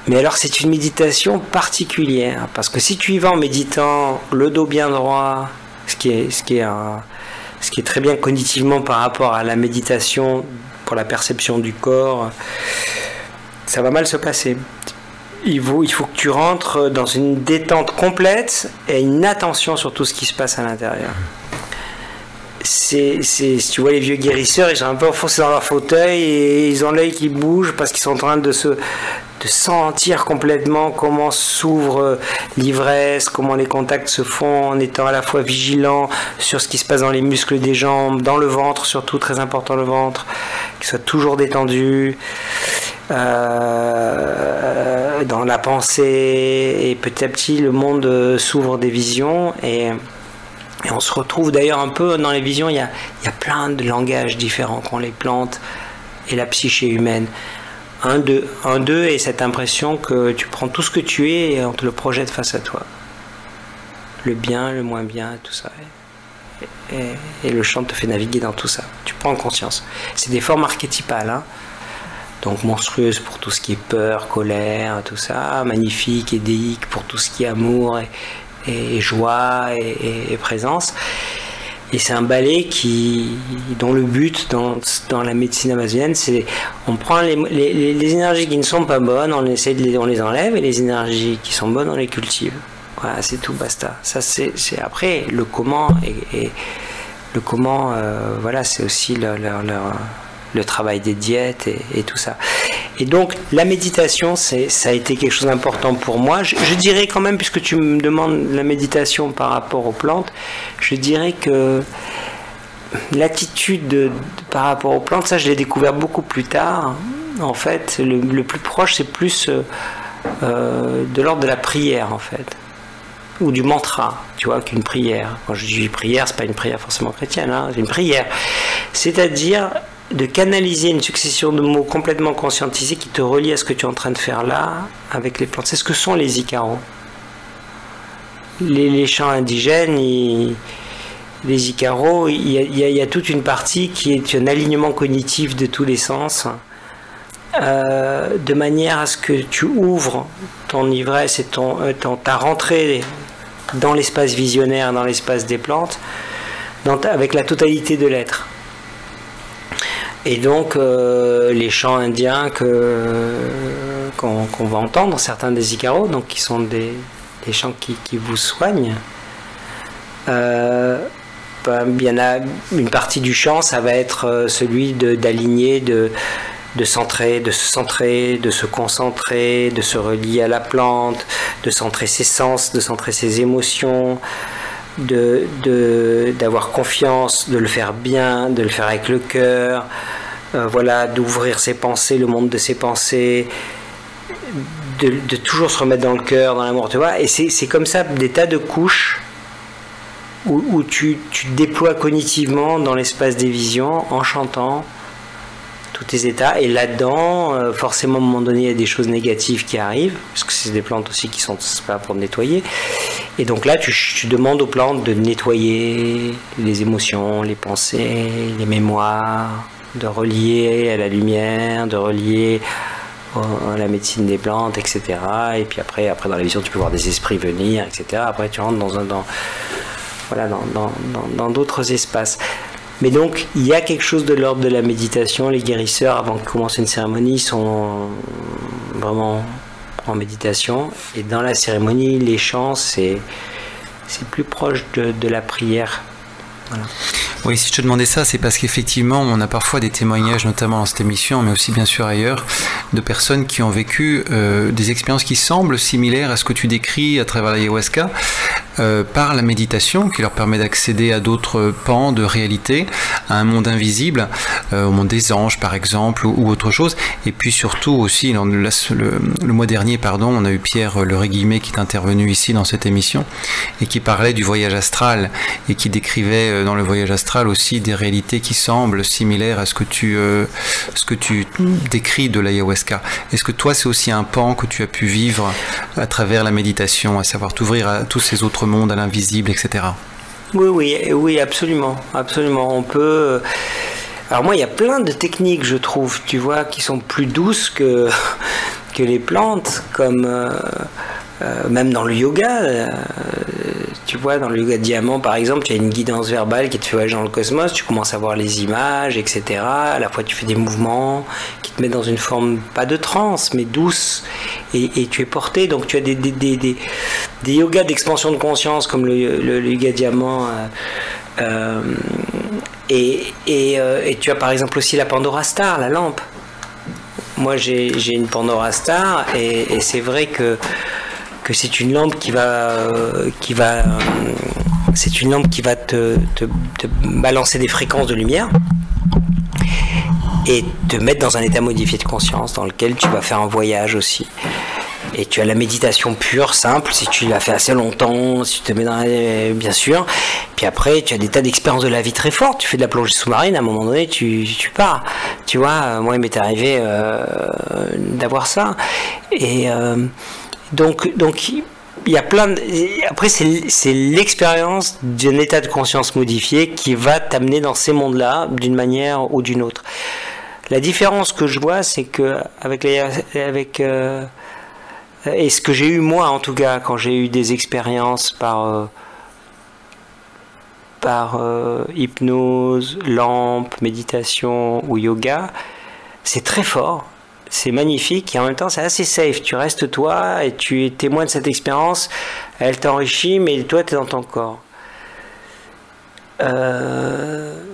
Mais alors c'est une méditation particulière, parce que si tu y vas en méditant le dos bien droit, ce qui est très bien cognitivement par rapport à la méditation pour la perception du corps, ça va mal se passer. Il faut que tu rentres dans une détente complète et une attention sur tout ce qui se passe à l'intérieur. Si tu vois les vieux guérisseurs, ils sont un peu enfoncés dans leur fauteuil et ils ont l'œil qui bouge parce qu'ils sont en train de sentir complètement comment s'ouvre l'ivresse, comment les contacts se font en étant à la fois vigilant sur ce qui se passe dans les muscles des jambes, dans le ventre surtout, très important le ventre, qu'il soit toujours détendu. Dans la pensée, et petit à petit le monde s'ouvre des visions et on se retrouve d'ailleurs un peu dans les visions. Il y a plein de langages différents qu'ont les plantes et la psyché humaine. Un d'eux est cette impression que tu prends tout ce que tu es et on te le projette face à toi, le bien, le moins bien, tout ça, et le chant te fait naviguer dans tout ça, tu prends conscience. C'est des formes archétypales, hein. Donc monstrueuse pour tout ce qui est peur, colère, tout ça. Magnifique et déique pour tout ce qui est amour et joie et présence. Et c'est un ballet dont le but dans la médecine amazonienne, c'est on prend les énergies qui ne sont pas bonnes, on les enlève, et les énergies qui sont bonnes, on les cultive. Voilà, c'est tout, basta. Ça, c'est après le comment et le comment. Voilà, c'est aussi le travail des diètes et tout ça. Et donc la méditation, ça a été quelque chose d'important pour moi. Je dirais quand même, puisque tu me demandes la méditation par rapport aux plantes, je dirais que l'attitude par rapport aux plantes, ça je l'ai découvert beaucoup plus tard. En fait, le plus proche, c'est plus de l'ordre de la prière, en fait, ou du mantra, tu vois, qu'une prière. Quand je dis prière, c'est pas une prière forcément chrétienne, hein, c'est une prière. C'est-à-dire de canaliser une succession de mots complètement conscientisés qui te relient à ce que tu es en train de faire là avec les plantes. C'est ce que sont les icaros. Les chants indigènes, les icaros, il y a toute une partie qui est un alignement cognitif de tous les sens, de manière à ce que tu ouvres ton ivresse et ta rentrée dans l'espace visionnaire, dans l'espace des plantes, avec la totalité de l'être. Et donc les chants indiens qu'on va entendre, certains des icaros, donc qui sont des chants qui vous soignent, il y en a une partie du chant, ça va être celui d'aligner, de centrer, de se centrer, de se concentrer, de se relier à la plante, de centrer ses sens, de centrer ses émotions, d'avoir confiance, de le faire bien, de le faire avec le cœur, voilà, d'ouvrir ses pensées, le monde de ses pensées, de toujours se remettre dans le cœur, dans l'amour, tu vois. Et c'est comme ça des tas de couches où tu déploies cognitivement dans l'espace des visions en chantant tous tes états, et là-dedans, forcément, à un moment donné, il y a des choses négatives qui arrivent, parce que c'est des plantes aussi qui sont là pour nettoyer, et donc là, tu demandes aux plantes de nettoyer les émotions, les pensées, les mémoires, de relier à la lumière, de relier à la médecine des plantes, etc. Et puis après dans la vision, tu peux voir des esprits venir, etc. Après, tu rentres dans d'autres espaces. Mais donc, il y a quelque chose de l'ordre de la méditation. Les guérisseurs, avant de commencer une cérémonie, sont vraiment en méditation. Et dans la cérémonie, les chants, c'est plus proche de la prière. Voilà. Oui, si je te demandais ça, c'est parce qu'effectivement, on a parfois des témoignages, notamment dans cette émission, mais aussi bien sûr ailleurs, de personnes qui ont vécu des expériences qui semblent similaires à ce que tu décris à travers l'ayahuasca, par la méditation, qui leur permet d'accéder à d'autres pans de réalité, à un monde invisible, au monde des anges par exemple, ou autre chose. Et puis surtout aussi, le mois dernier, on a eu Pierre Leray-Guillemet qui est intervenu ici dans cette émission, et qui parlait du voyage astral, et qui décrivait dans le voyage astral aussi des réalités qui semblent similaires à ce que tu décris de l'ayahuasca. Est-ce que toi, c'est aussi un pan que tu as pu vivre à travers la méditation, à savoir t'ouvrir à tous ces autres mondes, à l'invisible, etc. Oui, absolument. On peut... Alors moi, il y a plein de techniques, je trouve, tu vois, qui sont plus douces que les plantes, comme... même dans le yoga, tu vois, dans le yoga diamant par exemple, tu as une guidance verbale qui te fait voyager dans le cosmos, tu commences à voir les images, etc. À la fois tu fais des mouvements qui te mettent dans une forme, pas de transe, mais douce, et tu es porté, donc tu as des yogas d'expansion de conscience comme le yoga diamant, et tu as par exemple aussi la Pandora Star, la lampe. Moi j'ai une Pandora Star, et c'est vrai que c'est une lampe qui va te balancer des fréquences de lumière et te mettre dans un état modifié de conscience dans lequel tu vas faire un voyage aussi. Et tu as la méditation pure, simple, si tu l'as fait assez longtemps, si tu te mets dans bien sûr. Puis après, tu as des tas d'expériences de la vie très fortes. Tu fais de la plongée sous-marine, à un moment donné, tu pars. Tu vois, moi, il m'est arrivé d'avoir ça. Et donc il y a plein de... Après, c'est l'expérience d'un état de conscience modifié qui va t'amener dans ces mondes-là d'une manière ou d'une autre. La différence que je vois, c'est que et ce que j'ai eu moi en tout cas quand j'ai eu des expériences par hypnose, lampe, méditation ou yoga, c'est très fort, c'est magnifique et en même temps c'est assez safe. Tu restes toi et tu es témoin de cette expérience, elle t'enrichit mais toi tu es dans ton corps.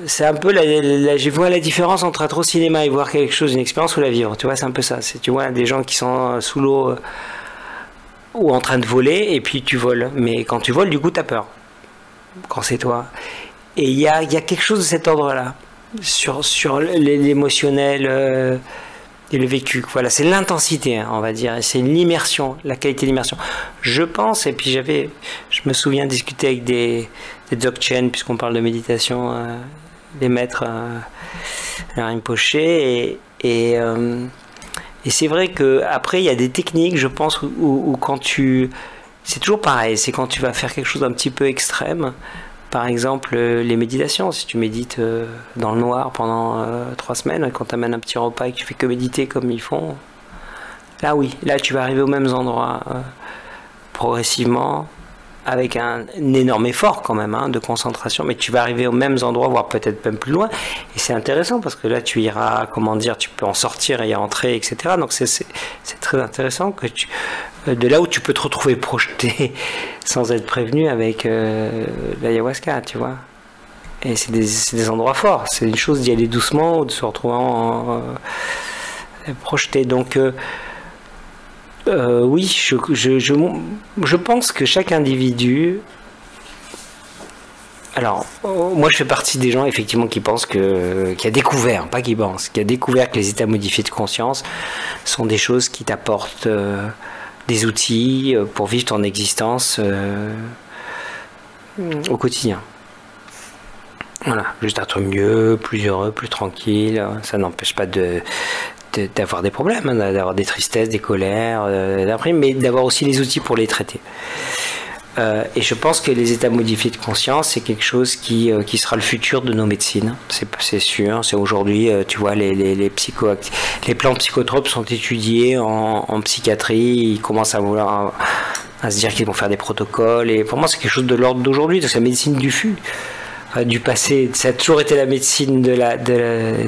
C'est un peu je vois la différence entre être au cinéma et voir quelque chose, une expérience ou la vivre, tu vois, c'est un peu ça. Tu vois des gens qui sont sous l'eau ou en train de voler et puis tu voles, mais quand tu voles du coup t'as peur quand c'est toi, et il y a quelque chose de cet ordre là sur l'émotionnel et le vécu, voilà, c'est l'intensité, hein, on va dire, c'est l'immersion, la qualité d'immersion, je pense. Et puis je me souviens discuter avec des dzogchen, puisqu'on parle de méditation, des maîtres Rinpoche, et c'est vrai que après il y a des techniques, je pense, où quand c'est toujours pareil, c'est quand tu vas faire quelque chose d'un petit peu extrême. Par exemple, les méditations, si tu médites dans le noir pendant 3 semaines, quand tu amènes un petit repas et que tu fais que méditer comme ils font, là oui, là tu vas arriver aux mêmes endroits progressivement, avec un énorme effort quand même de concentration, mais tu vas arriver aux mêmes endroits, voire peut-être même plus loin, et c'est intéressant parce que là tu iras, comment dire, tu peux en sortir et y rentrer, etc. Donc c'est très intéressant que de là où tu peux te retrouver projeté sans être prévenu avec l'ayahuasca, tu vois. Et c'est des endroits forts, c'est une chose d'y aller doucement ou de se retrouver projeté. Donc oui, je pense que chaque individu... Alors, moi je fais partie des gens effectivement qui pensent qui a découvert, pas qui pensent, qui a découvert que les états modifiés de conscience sont des choses qui t'apportent des outils pour vivre ton existence au quotidien. Voilà, juste être mieux, plus heureux, plus tranquille. Ça n'empêche pas d'avoir des problèmes, d'avoir des tristesses, des colères, mais d'avoir aussi les outils pour les traiter. Et je pense que les états modifiés de conscience, c'est quelque chose qui sera le futur de nos médecines. C'est sûr. C'est aujourd'hui, tu vois, les plantes psychotropes sont étudiées en psychiatrie. Ils commencent à se dire qu'ils vont faire des protocoles. Et pour moi, c'est quelque chose de l'ordre d'aujourd'hui. C'est la médecine du passé. Ça a toujours été la médecine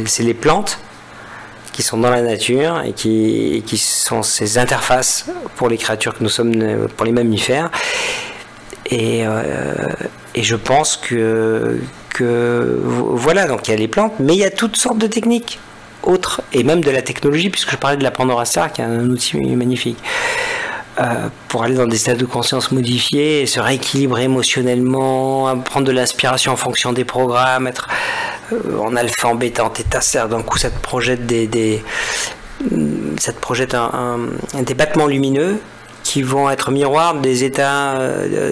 c'est les plantes qui sont dans la nature et qui sont ces interfaces pour les créatures que nous sommes, pour les mammifères. Et je pense que voilà, donc il y a les plantes, mais il y a toutes sortes de techniques autres, et même de la technologie, puisque je parlais de la Pandora Star, qui est un outil magnifique, pour aller dans des états de conscience modifiés, se rééquilibrer émotionnellement, prendre de l'inspiration en fonction des programmes, être en alpha, en bêta, en θ, c'est-à-dire d'un coup ça te projette des battements lumineux qui vont être miroirs des états,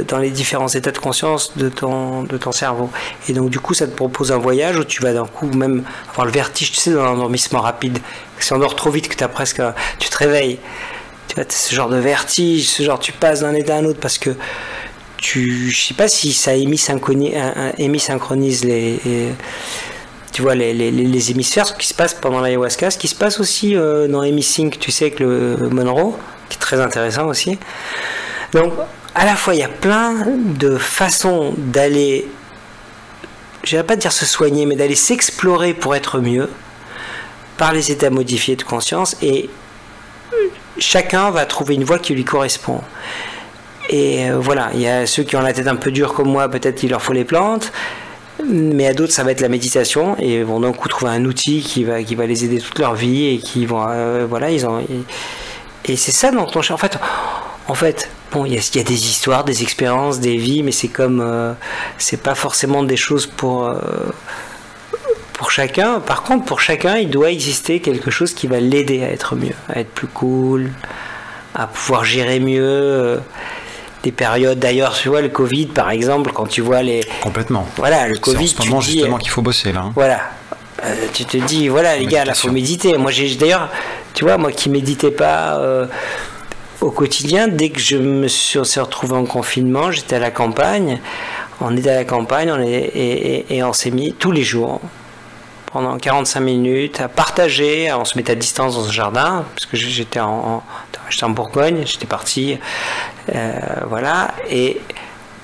dans les différents états de conscience de ton cerveau. Et donc du coup ça te propose un voyage où tu vas d'un coup même avoir le vertige, tu sais, dans l'endormissement rapide. Si on dort trop vite que tu te réveilles, tu vois, ce genre de vertige, ce genre tu passes d'un état à un autre parce que je sais pas si ça hémisynchronise tu vois, les hémisphères, ce qui se passe pendant l'ayahuasca, ce qui se passe aussi dans Hemisync, tu sais, avec le Monroe, qui est très intéressant aussi. Donc, à la fois, il y a plein de façons d'aller, je ne vais pas dire se soigner, mais d'aller s'explorer pour être mieux, par les états modifiés de conscience, et chacun va trouver une voie qui lui correspond. Et voilà, il y a ceux qui ont la tête un peu dure comme moi, peut-être il leur faut les plantes, mais à d'autres ça va être la méditation, et vont d'un coup trouver un outil qui va les aider toute leur vie, et qui vont voilà, et c'est ça dont on cherche. En fait bon, il y a des histoires, des expériences, des vies, mais c'est comme c'est pas forcément des choses pour chacun. Par contre, pour chacun, il doit exister quelque chose qui va l'aider à être mieux, à être plus cool, à pouvoir gérer mieux des périodes. D'ailleurs, tu vois, le Covid, par exemple, quand tu vois Complètement. Voilà, le Covid, c'est en ce moment justement qu'il faut bosser, là. Voilà. Tu te dis, voilà, les gars, là, faut méditer. Moi, d'ailleurs, tu vois, moi qui méditais pas au quotidien, dès que on s'est retrouvé en confinement, j'étais à la campagne. On était à la campagne, et on s'est mis tous les jours, pendant 45 minutes, à partager. On se mettait à distance dans ce jardin, parce que j'étais en Bourgogne, j'étais parti, voilà, et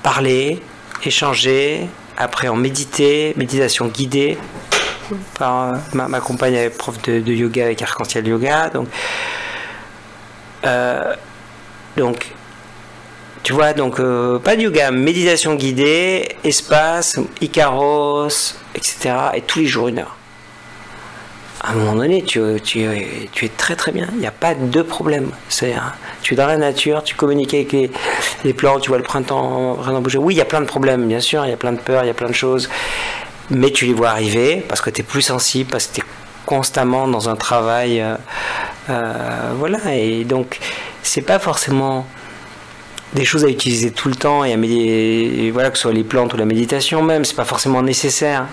parler, échanger. Après, on méditait, méditation guidée. Par ma compagne est prof de yoga avec Arc-en-Ciel Yoga, donc tu vois, donc pas de yoga, méditation guidée, espace, Icaros, etc. Et tous les jours 1 heure. À un moment donné, tu es très très bien. Il n'y a pas de problème. C'est-à-dire, tu es dans la nature, tu communiques avec les plantes, tu vois le printemps bouger. Oui, il y a plein de problèmes, bien sûr, il y a plein de peurs, il y a plein de choses. Mais tu les vois arriver parce que tu es plus sensible, parce que tu es constamment dans un travail. Voilà. Et donc, c'est pas forcément des choses à utiliser tout le temps et voilà, que ce soit les plantes ou la méditation même, c'est pas forcément nécessaire.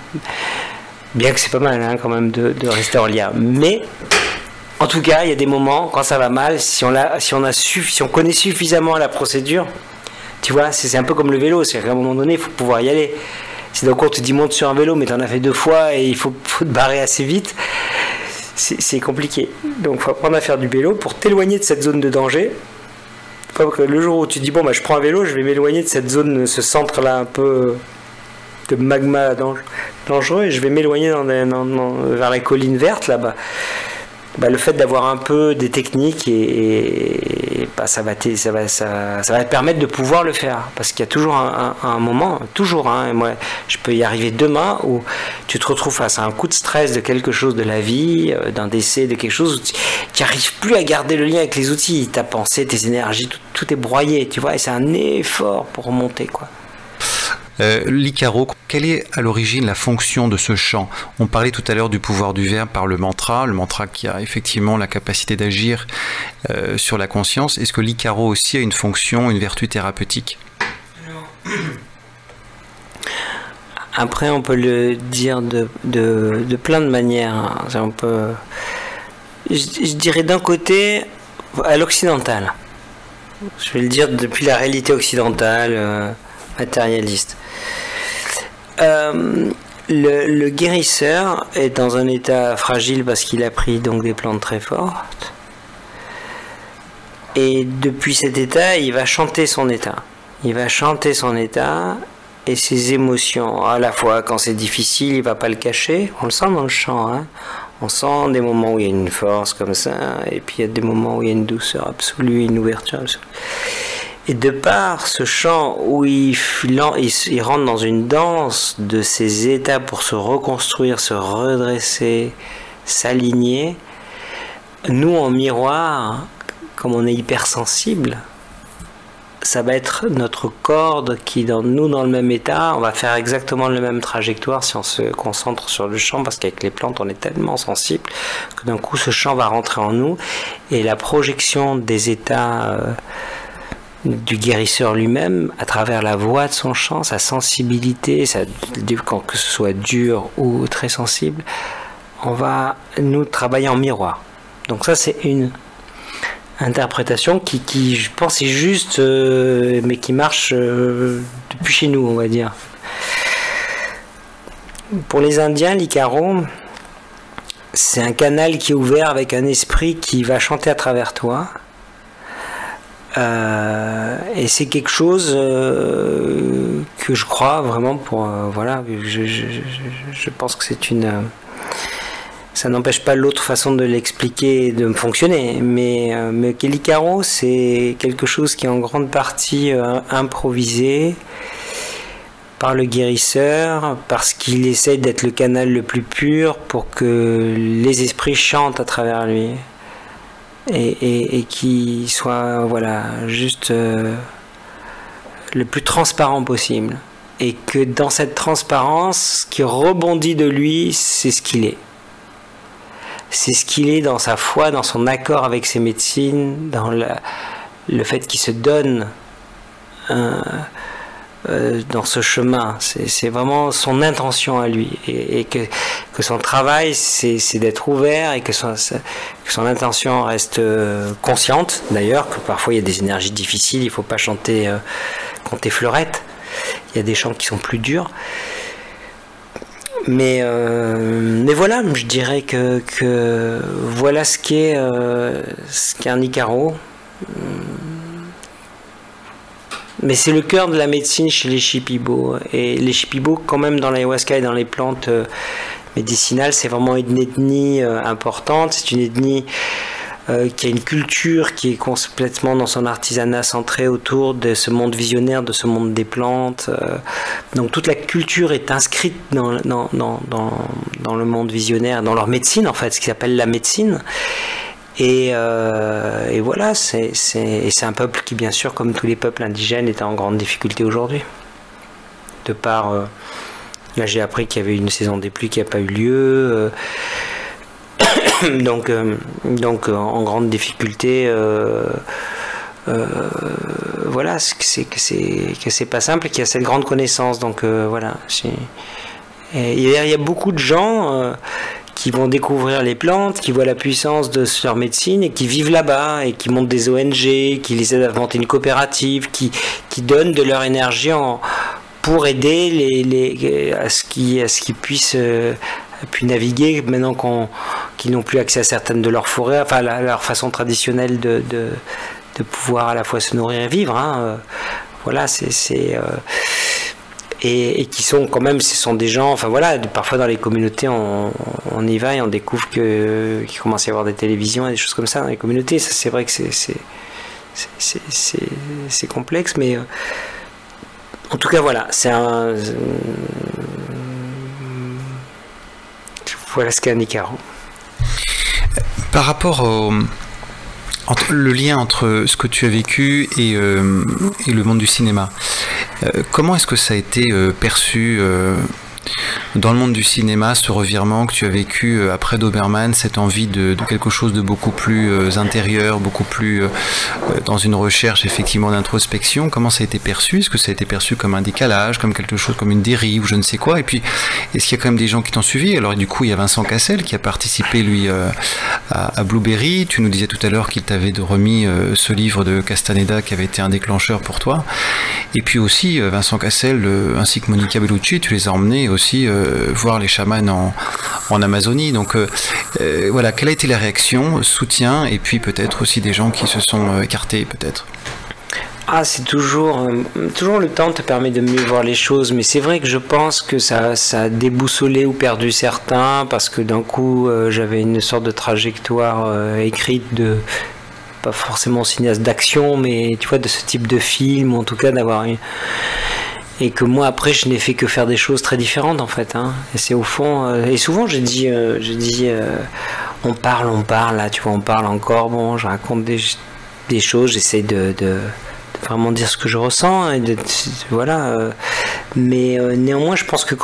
Bien que c'est pas mal quand même de rester en lien. Mais en tout cas, il y a des moments quand ça va mal, si on connaît suffisamment la procédure, tu vois, c'est un peu comme le vélo, c'est qu'à un moment donné, il faut pouvoir y aller. Si d'un coup on te dit monte sur un vélo, mais tu en as fait 2 fois et il faut te barrer assez vite, c'est compliqué. Donc il faut apprendre à faire du vélo pour t'éloigner de cette zone de danger. Le jour où tu te dis bon bah je prends un vélo, je vais m'éloigner de cette zone, ce centre là un peu de magma dangereux, et je vais m'éloigner vers la colline verte là-bas. Le fait d'avoir un peu des techniques ça va te permettre de pouvoir le faire, parce qu'il y a toujours un moment, et moi je peux y arriver demain, où tu te retrouves face à un coup de stress de quelque chose de la vie, d'un décès, de quelque chose où tu n'arrives plus à garder le lien avec les outils, ta pensée, tes énergies, tout est broyé, tu vois, et c'est un effort pour remonter, quoi. L'Icaro, quelle est à l'origine la fonction de ce chant? On parlait tout à l'heure du pouvoir du verbe par le mantra qui a effectivement la capacité d'agir sur la conscience. Est-ce que l'Icaro aussi a une fonction, une vertu thérapeutique? Après, on peut le dire de plein de manières. Je dirais d'un côté, à l'occidental. Je vais le dire depuis la réalité occidentale, matérialiste. Le guérisseur est dans un état fragile parce qu'il a pris donc des plantes très fortes, et depuis cet état il va chanter son état, et ses émotions. À la fois quand c'est difficile, il va pas le cacher, on le sent dans le chant, on sent des moments où il y a une force comme ça, et puis il y a des moments où il y a une douceur absolue, une ouverture absolue. Et de par ce chant où il rentre dans une danse de ces états pour se reconstruire, se redresser, s'aligner, nous en miroir, comme on est hypersensible, ça va être notre corde qui, dans le même état, on va faire exactement le même trajectoire si on se concentre sur le chant, parce qu'avec les plantes on est tellement sensible que d'un coup ce chant va rentrer en nous, et la projection des états du guérisseur lui-même, à travers la voix de son chant, sa sensibilité, que ce soit dur ou très sensible, on va nous travailler en miroir. Donc ça, c'est une interprétation qui je pense est juste, mais qui marche depuis chez nous, on va dire. Pour les Indiens, l'Icaro, c'est un canal qui est ouvert avec un esprit qui va chanter à travers toi. Et c'est quelque chose que je crois vraiment voilà, je pense que c'est ça n'empêche pas l'autre façon de l'expliquer et de me fonctionner, mais l'Icaro, c'est quelque chose qui est en grande partie improvisé par le guérisseur, parce qu'il essaie d'être le canal le plus pur pour que les esprits chantent à travers lui. Et qui soit juste le plus transparent possible, et que dans cette transparence, ce qui rebondit de lui, c'est ce qu'il est dans sa foi, dans son accord avec ses médecines, dans le fait qu'il se donne dans ce chemin. C'est vraiment son intention à lui, et que son travail c'est d'être ouvert, et que son intention reste consciente, d'ailleurs, que parfois il y a des énergies difficiles, il ne faut pas chanter quand t'es fleurette, il y a des chants qui sont plus durs, Mais voilà, je dirais que voilà ce qu'est un Icaro. Mais c'est le cœur de la médecine chez les Shipibo. Et les Shipibo, quand même, dans l'ayahuasca et dans les plantes médicinales, c'est vraiment une ethnie importante. C'est une ethnie qui a une culture qui est complètement dans son artisanat centré autour de ce monde visionnaire, de ce monde des plantes. Donc toute la culture est inscrite dans le monde visionnaire, dans leur médecine en fait, ce qu'ils appellent la médecine. Et voilà, c'est un peuple qui, bien sûr, comme tous les peuples indigènes, est en grande difficulté aujourd'hui. De par... là, j'ai appris qu'il y avait une saison des pluies qui n'a pas eu lieu. Donc, en grande difficulté, voilà, que c'est pas simple et qu'il y a cette grande connaissance. Donc voilà, il y a beaucoup de gens qui vont découvrir les plantes, qui voient la puissance de leur médecine et qui vivent là-bas et qui montent des ONG, qui les aident à monter une coopérative, qui donnent de leur énergie pour aider à ce qu'ils puissent puis naviguer maintenant qu'ils n'ont plus accès à certaines de leurs forêts, enfin leur façon traditionnelle de pouvoir à la fois se nourrir et vivre. Hein. Voilà, et qui sont quand même, ce sont des gens, enfin voilà, parfois dans les communautés on y va et on découvre qu'il commence à y avoir des télévisions et des choses comme ça dans les communautés. Ça, c'est vrai que c'est complexe, mais en tout cas voilà, voilà ce qu'est un Icaro. Par rapport le lien entre ce que tu as vécu et le monde du cinéma, comment est-ce que ça a été perçu dans le monde du cinéma, ce revirement que tu as vécu après Doberman, cette envie de quelque chose de beaucoup plus intérieur, beaucoup plus dans une recherche effectivement d'introspection? Comment ça a été perçu? Est-ce que ça a été perçu comme un décalage, comme quelque chose, comme une dérive ou je ne sais quoi? Et puis, est-ce qu'il y a quand même des gens qui t'ont suivi? Alors du coup, il y a Vincent Cassel qui a participé lui à Blueberry. Tu nous disais tout à l'heure qu'il t'avait remis ce livre de Castaneda qui avait été un déclencheur pour toi. Et puis aussi, Vincent Cassel ainsi que Monica Bellucci, tu les as emmenés aussi voir les chamans en Amazonie. Donc voilà, quelle a été la réaction, soutien, et puis peut-être aussi des gens qui se sont écartés peut-être? Ah, c'est toujours le temps te permet de mieux voir les choses, mais c'est vrai que je pense que ça a déboussolé ou perdu certains, parce que d'un coup j'avais une sorte de trajectoire écrite de, pas forcément cinéaste d'action, mais tu vois, de ce type de film, ou en tout cas d'avoir une... Et que moi après je n'ai fait que faire des choses très différentes en fait, hein. Et c'est au fond et souvent j'ai dit on parle là, tu vois, on parle encore, bon, je raconte des choses, j'essaie de vraiment dire ce que je ressens et voilà, mais néanmoins je pense que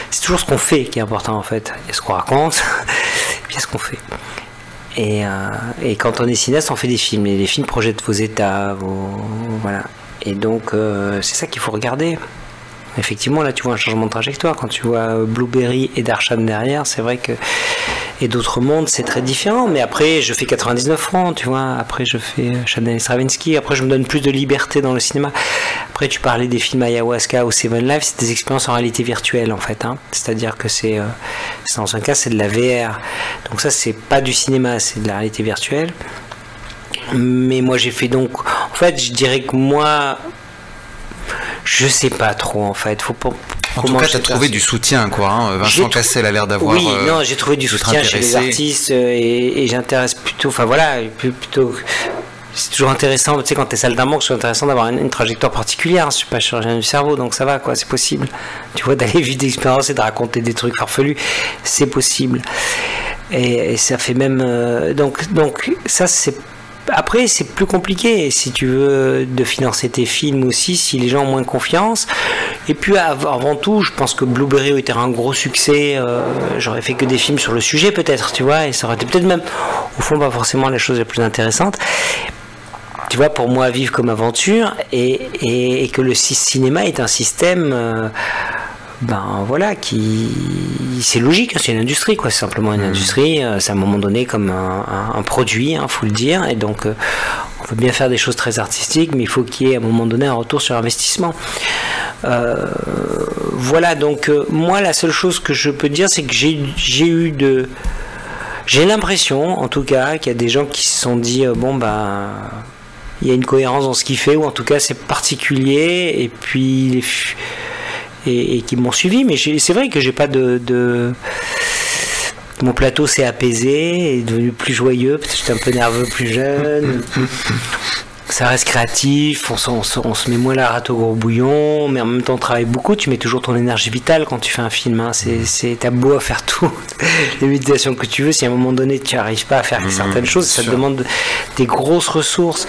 c'est toujours ce qu'on fait qui est important en fait. Il y a ce qu'on raconte et puis il y a ce qu'on fait. Et quand on est cinéaste, on fait des films, et les films projettent vos états, voilà. Et donc, c'est ça qu'il faut regarder. Effectivement, là, tu vois un changement de trajectoire. Quand tu vois Blueberry et Darshan derrière, c'est vrai que... Et d'autres mondes, c'est très différent. Mais après, je fais 99 francs, tu vois. Après, je fais Chanel Stravinsky. Après, je me donne plus de liberté dans le cinéma. Après, tu parlais des films Ayahuasca ou Seven Lives. C'est des expériences en réalité virtuelle, en fait. Hein. C'est-à-dire que dans un cas, c'est de la VR. Donc ça, c'est pas du cinéma, c'est de la réalité virtuelle. Mais moi j'ai fait donc, en fait je dirais que moi je sais pas trop en fait, faut pas. En tout cas, tu as trouvé du soutien, quoi. Hein. Vincent Cassel a l'air d'avoir. Oui, non, j'ai trouvé du soutien chez les artistes et j'intéresse plutôt. Enfin voilà, plutôt. C'est toujours intéressant, tu sais, quand t'es salle d'un manque, c'est intéressant d'avoir une trajectoire particulière. Je suis pas chirurgien du cerveau, donc ça va, quoi, c'est possible. Tu vois, d'aller vivre d'expérience et de raconter des trucs farfelus, c'est possible. Et ça fait même. Donc ça, c'est. Après, c'est plus compliqué, si tu veux, de financer tes films aussi, si les gens ont moins confiance. Et puis, avant tout, je pense que Blueberry a été un gros succès. J'aurais fait que des films sur le sujet, peut-être, tu vois, et ça aurait été peut-être même, au fond, pas forcément la chose la plus intéressante. Tu vois, pour moi, vivre comme aventure, et que le cinéma est un système... ben voilà, c'est logique, c'est une industrie, quoi, c'est simplement une industrie, c'est à un moment donné comme un produit, hein, faut le dire, et donc on peut bien faire des choses très artistiques, mais il faut qu'il y ait à un moment donné un retour sur investissement. Voilà, donc moi la seule chose que je peux dire, c'est que j'ai l'impression, en tout cas, qu'il y a des gens qui se sont dit il y a une cohérence dans ce qu'il fait, ou en tout cas c'est particulier, et puis et qui m'ont suivi. Mais c'est vrai que j'ai pas mon plateau s'est apaisé, est devenu plus joyeux, peut-être j'étais un peu nerveux plus jeune. Ça reste créatif, on se met moins la rate au gros bouillon, mais en même temps on travaille beaucoup, tu mets toujours ton énergie vitale quand tu fais un film, hein. T'as beau à faire tout, les méditations que tu veux, si à un moment donné tu n'arrives pas à faire certaines choses, ça te demande des grosses ressources.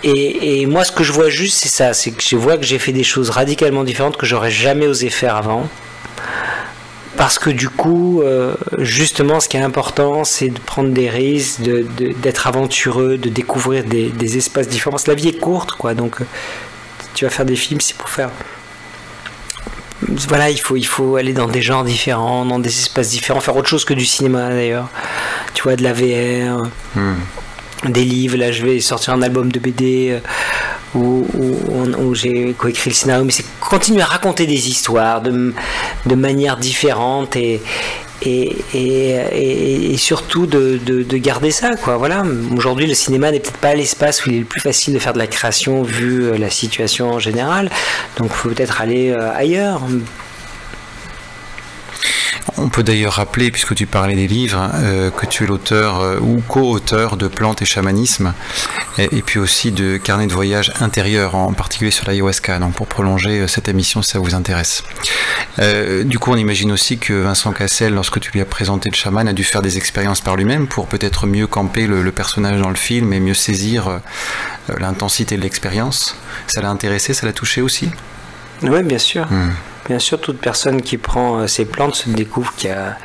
Et moi ce que je vois juste, c'est ça, c'est que je vois que j'ai fait des choses radicalement différentes que j'aurais jamais osé faire avant. Parce que du coup, justement, ce qui est important, c'est de prendre des risques, d'être aventureux, de découvrir des espaces différents. Parce que la vie est courte, quoi. Donc, tu vas faire des films, c'est pour faire. Voilà, il faut aller dans des genres différents, dans des espaces différents, faire autre chose que du cinéma d'ailleurs. Tu vois, de la VR, des livres. Là, je vais sortir un album de BD. Où j'ai coécrit le scénario, mais c'est continuer à raconter des histoires de manière différente et surtout de garder ça, quoi. Voilà. Aujourd'hui, le cinéma n'est peut-être pas l'espace où il est le plus facile de faire de la création vu la situation en général, donc il faut peut-être aller ailleurs. On peut d'ailleurs rappeler, puisque tu parlais des livres, que tu es l'auteur ou co-auteur de Plantes et Chamanisme, et puis aussi de Carnet de voyage intérieur, en particulier sur l'ayahuasca, donc pour prolonger cette émission si ça vous intéresse. Du coup, on imagine aussi que Vincent Cassel, lorsque tu lui as présenté le chaman, a dû faire des expériences par lui-même pour peut-être mieux camper le personnage dans le film et mieux saisir l'intensité de l'expérience. Ça l'a intéressé, ça l'a touché aussi ? Oui, bien sûr. Bien sûr, toute personne qui prend ces plantes se découvre qu'il y a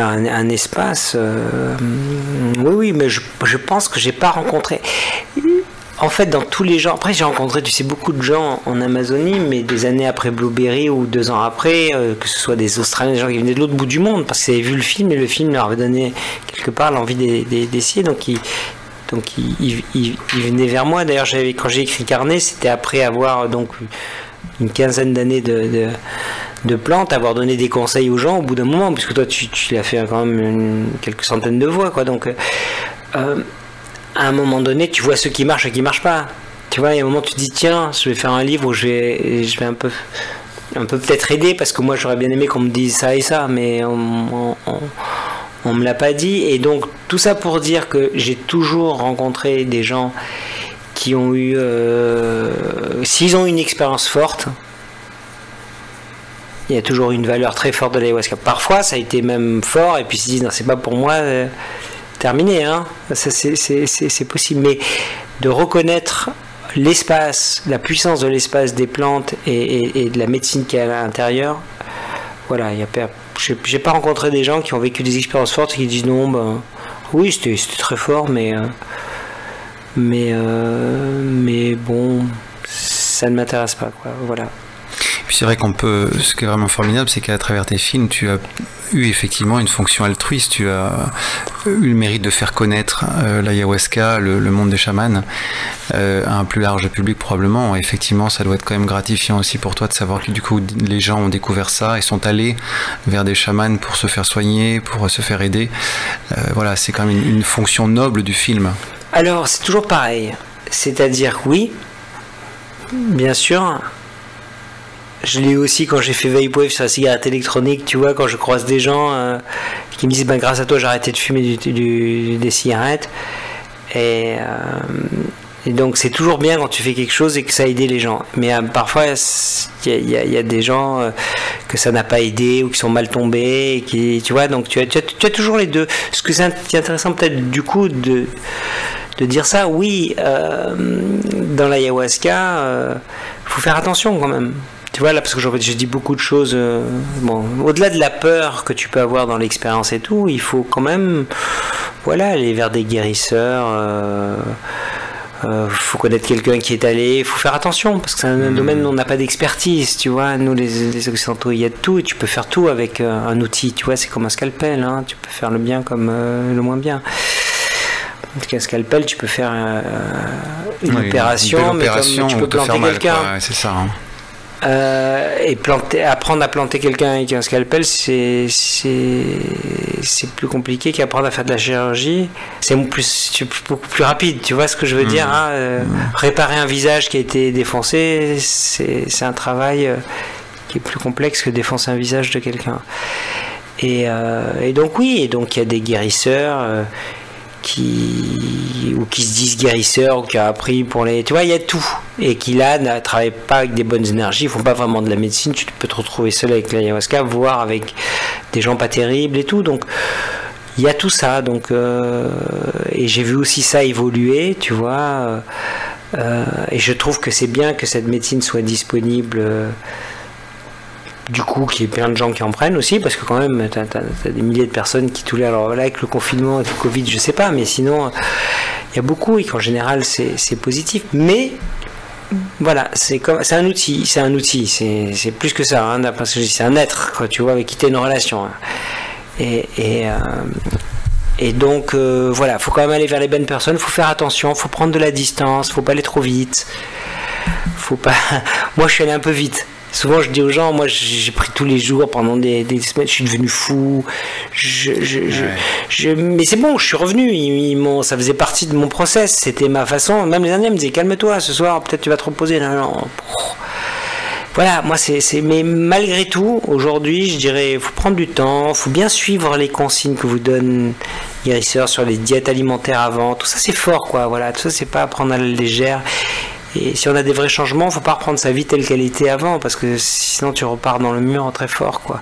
un espace. Oui, mais je pense que j'ai pas rencontré. En fait, dans tous les gens. Après, j'ai rencontré, tu sais, beaucoup de gens en Amazonie, mais des années après Blueberry ou 2 ans après, que ce soit des Australiens, des gens qui venaient de l'autre bout du monde, parce qu'ils avaient vu le film et le film leur avait donné quelque part l'envie d'essayer. Donc ils venaient vers moi. D'ailleurs, quand j'ai écrit Carnet, c'était après avoir une quinzaine d'années de plantes, avoir donné des conseils aux gens au bout d'un moment, puisque toi tu l'as fait quand même quelques centaines de fois, quoi. Donc à un moment donné, tu vois ce qui marche et ce qui marche pas. Tu vois, il y a un moment tu te dis tiens, je vais faire un livre où je vais un peu peut-être aider, parce que moi j'aurais bien aimé qu'on me dise ça et ça, mais on me l'a pas dit. Et donc tout ça pour dire que j'ai toujours rencontré des gens qui ont eu, s'ils ont une expérience forte, il y a toujours une valeur très forte de l'ayahuasca. Parfois, ça a été même fort, et puis ils se disent non, c'est pas pour moi, terminé, hein. Ça, c'est possible. Mais de reconnaître l'espace, la puissance de l'espace des plantes et de la médecine qu'il y a à l'intérieur, voilà, j'ai pas rencontré des gens qui ont vécu des expériences fortes et qui disent non, oui, c'était très fort, mais bon, ça ne m'intéresse pas, quoi. Voilà. Puis c'est vrai ce qui est vraiment formidable, c'est qu'à travers tes films, tu as eu effectivement une fonction altruiste. Tu as eu le mérite de faire connaître l'ayahuasca, le monde des chamans, à un plus large public probablement. Et effectivement, ça doit être quand même gratifiant aussi pour toi de savoir que du coup les gens ont découvert ça et sont allés vers des chamans pour se faire soigner, pour se faire aider. Voilà, c'est quand même une fonction noble du film. Alors, c'est toujours pareil. C'est-à-dire, oui, bien sûr. Je l'ai eu aussi quand j'ai fait Vapewave sur la cigarette électronique, tu vois, quand je croise des gens qui me disent grâce à toi j'ai arrêté de fumer des cigarettes. Et donc c'est toujours bien quand tu fais quelque chose et que ça a aidé les gens. Mais parfois il y a des gens que ça n'a pas aidé ou qui sont mal tombés, et qui, tu vois, donc tu as toujours les deux. Ce que c'est intéressant peut-être du coup de dire ça, oui, dans l'ayahuasca, faut faire attention quand même. Tu vois, là, parce que je dis beaucoup de choses. Au-delà de la peur que tu peux avoir dans l'expérience et tout, il faut quand même, aller vers des guérisseurs. Faut connaître quelqu'un qui est allé. Il faut faire attention, parce que c'est un domaine où on n'a pas d'expertise. Tu vois, nous, les Occidentaux, il y a de tout, et tu peux faire tout avec un outil. Tu vois, c'est comme un scalpel. Hein, tu peux faire le bien comme le moins bien. Avec un scalpel, tu peux faire une opération, mais comme tu peux planter quelqu'un. C'est ça. Hein. Et apprendre à planter quelqu'un avec un scalpel, c'est plus compliqué qu'apprendre à faire de la chirurgie. C'est beaucoup plus rapide, tu vois ce que je veux dire, hein. Réparer un visage qui a été défoncé, c'est un travail qui est plus complexe que défoncer un visage de quelqu'un. Et donc oui, et donc il y a des guérisseurs qui se disent guérisseurs, ou qui ont appris pour les... Tu vois, il y a tout. Et qui là ne travaillent pas avec des bonnes énergies, ils font pas vraiment de la médecine, tu peux te retrouver seul avec l'ayahuasca, voire avec des gens pas terribles et tout. Donc il y a tout ça. Donc, et j'ai vu aussi ça évoluer, tu vois. Et je trouve que c'est bien que cette médecine soit disponible... du coup, qu'il y ait plein de gens qui en prennent aussi, parce que quand même, t'as des milliers de personnes qui tous les... Alors là, avec le confinement, avec le Covid, je sais pas, mais sinon, il y a beaucoup, et qu'en général, c'est positif. Mais, voilà, c'est un outil, c'est plus que ça, hein, parce que c'est un être, quoi, tu vois, avec qui t'as une relation. Hein. Et donc, voilà, faut quand même aller vers les bonnes personnes, faut faire attention, faut prendre de la distance, faut pas aller trop vite. Faut pas... Moi, je suis allé un peu vite. Souvent, je dis aux gens, moi, j'ai pris tous les jours pendant des semaines, je suis devenu fou. Mais c'est bon, je suis revenu. Ça faisait partie de mon process. C'était ma façon. Même les Indiens me disaient, calme-toi, ce soir, peut-être tu vas te reposer. Non. Voilà, moi, mais malgré tout, aujourd'hui, je dirais, il faut prendre du temps, il faut bien suivre les consignes que vous donne guérisseurs sur les diètes alimentaires avant. Tout ça, c'est fort, quoi. Voilà, tout ça, c'est pas à prendre à la légère. Et si on a des vrais changements, il ne faut pas reprendre sa vie telle qu'elle était avant, parce que sinon tu repars dans le mur très fort, quoi.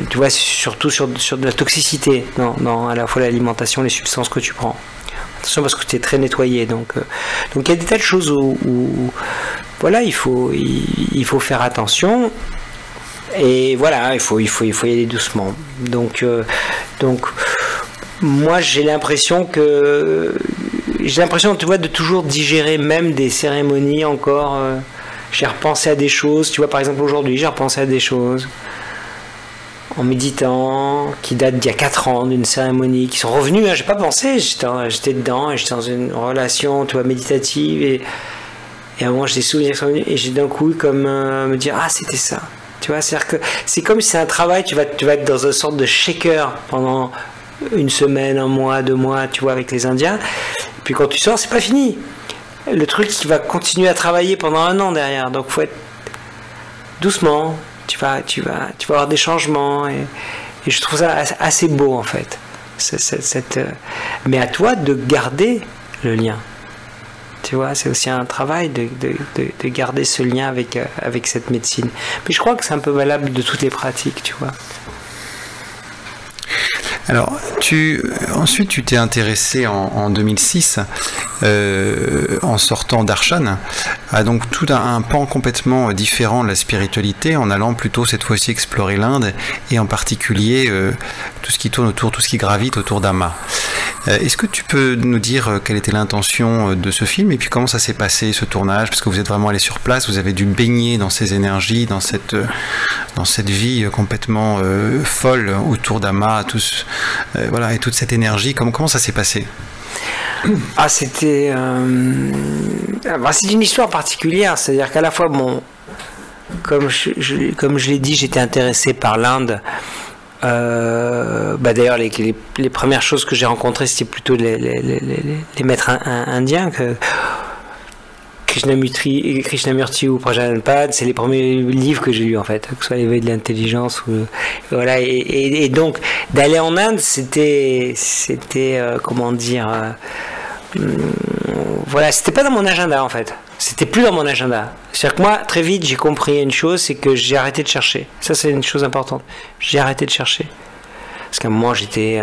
Tu vois, surtout sur de la toxicité, dans à la fois l'alimentation, les substances que tu prends. Attention, parce que tu es très nettoyé. Donc il y a des tas de choses où voilà, il faut faire attention. Et voilà, il faut y aller doucement. Donc moi j'ai l'impression, tu vois, de toujours digérer même des cérémonies encore. J'ai repensé à des choses, tu vois, par exemple aujourd'hui j'ai repensé à des choses en méditant, qui datent d'il y a 4 ans, d'une cérémonie, qui sont revenues, hein, j'ai pas pensé, j'étais dedans, et j'étais dans une relation, tu vois, méditative, et à un moment j'ai des souvenirs qui sont venus, et j'ai d'un coup comme me dire, ah c'était ça, tu vois, c'est-à-dire que c'est comme si c'est un travail, tu vas être dans une sorte de shaker pendant une semaine, 1 mois, 2 mois, tu vois, avec les Indiens. Et puis quand tu sors, c'est pas fini. Le truc qui va continuer à travailler pendant 1 an derrière. Donc faut être doucement. Tu vas avoir des changements. Et je trouve ça assez beau en fait. Mais à toi de garder le lien. Tu vois, c'est aussi un travail de garder ce lien avec cette médecine. Mais je crois que c'est un peu valable de toutes les pratiques, tu vois. Alors, ensuite tu t'es intéressé en 2006, en sortant d'Arshan, à donc tout un pan complètement différent de la spiritualité, en allant plutôt cette fois-ci explorer l'Inde, et en particulier tout ce qui tourne autour, tout ce qui gravite autour d'Amma. Est-ce que tu peux nous dire quelle était l'intention de ce film, et puis comment ça s'est passé, ce tournage, parce que vous êtes vraiment allé sur place, vous avez dû baigner dans ces énergies, dans cette vie complètement folle autour d'Amma, voilà, et toute cette énergie, comment ça s'est passé? Ah, c'était c'est une histoire particulière, c'est-à-dire qu'à la fois, bon, comme je l'ai dit, j'étais intéressé par l'Inde. D'ailleurs, les premières choses que j'ai rencontrées, c'était plutôt les maîtres indiens, que Krishnamurti ou Prajalpad, c'est les premiers livres que j'ai lus en fait, que ce soit l'éveil de l'intelligence voilà, et donc d'aller en Inde, c'était comment dire, voilà, c'était pas dans mon agenda en fait. C'était plus dans mon agenda. C'est-à-dire que moi, très vite, j'ai compris une chose, c'est que j'ai arrêté de chercher. Ça, c'est une chose importante. J'ai arrêté de chercher. Parce qu'à un moment, j'étais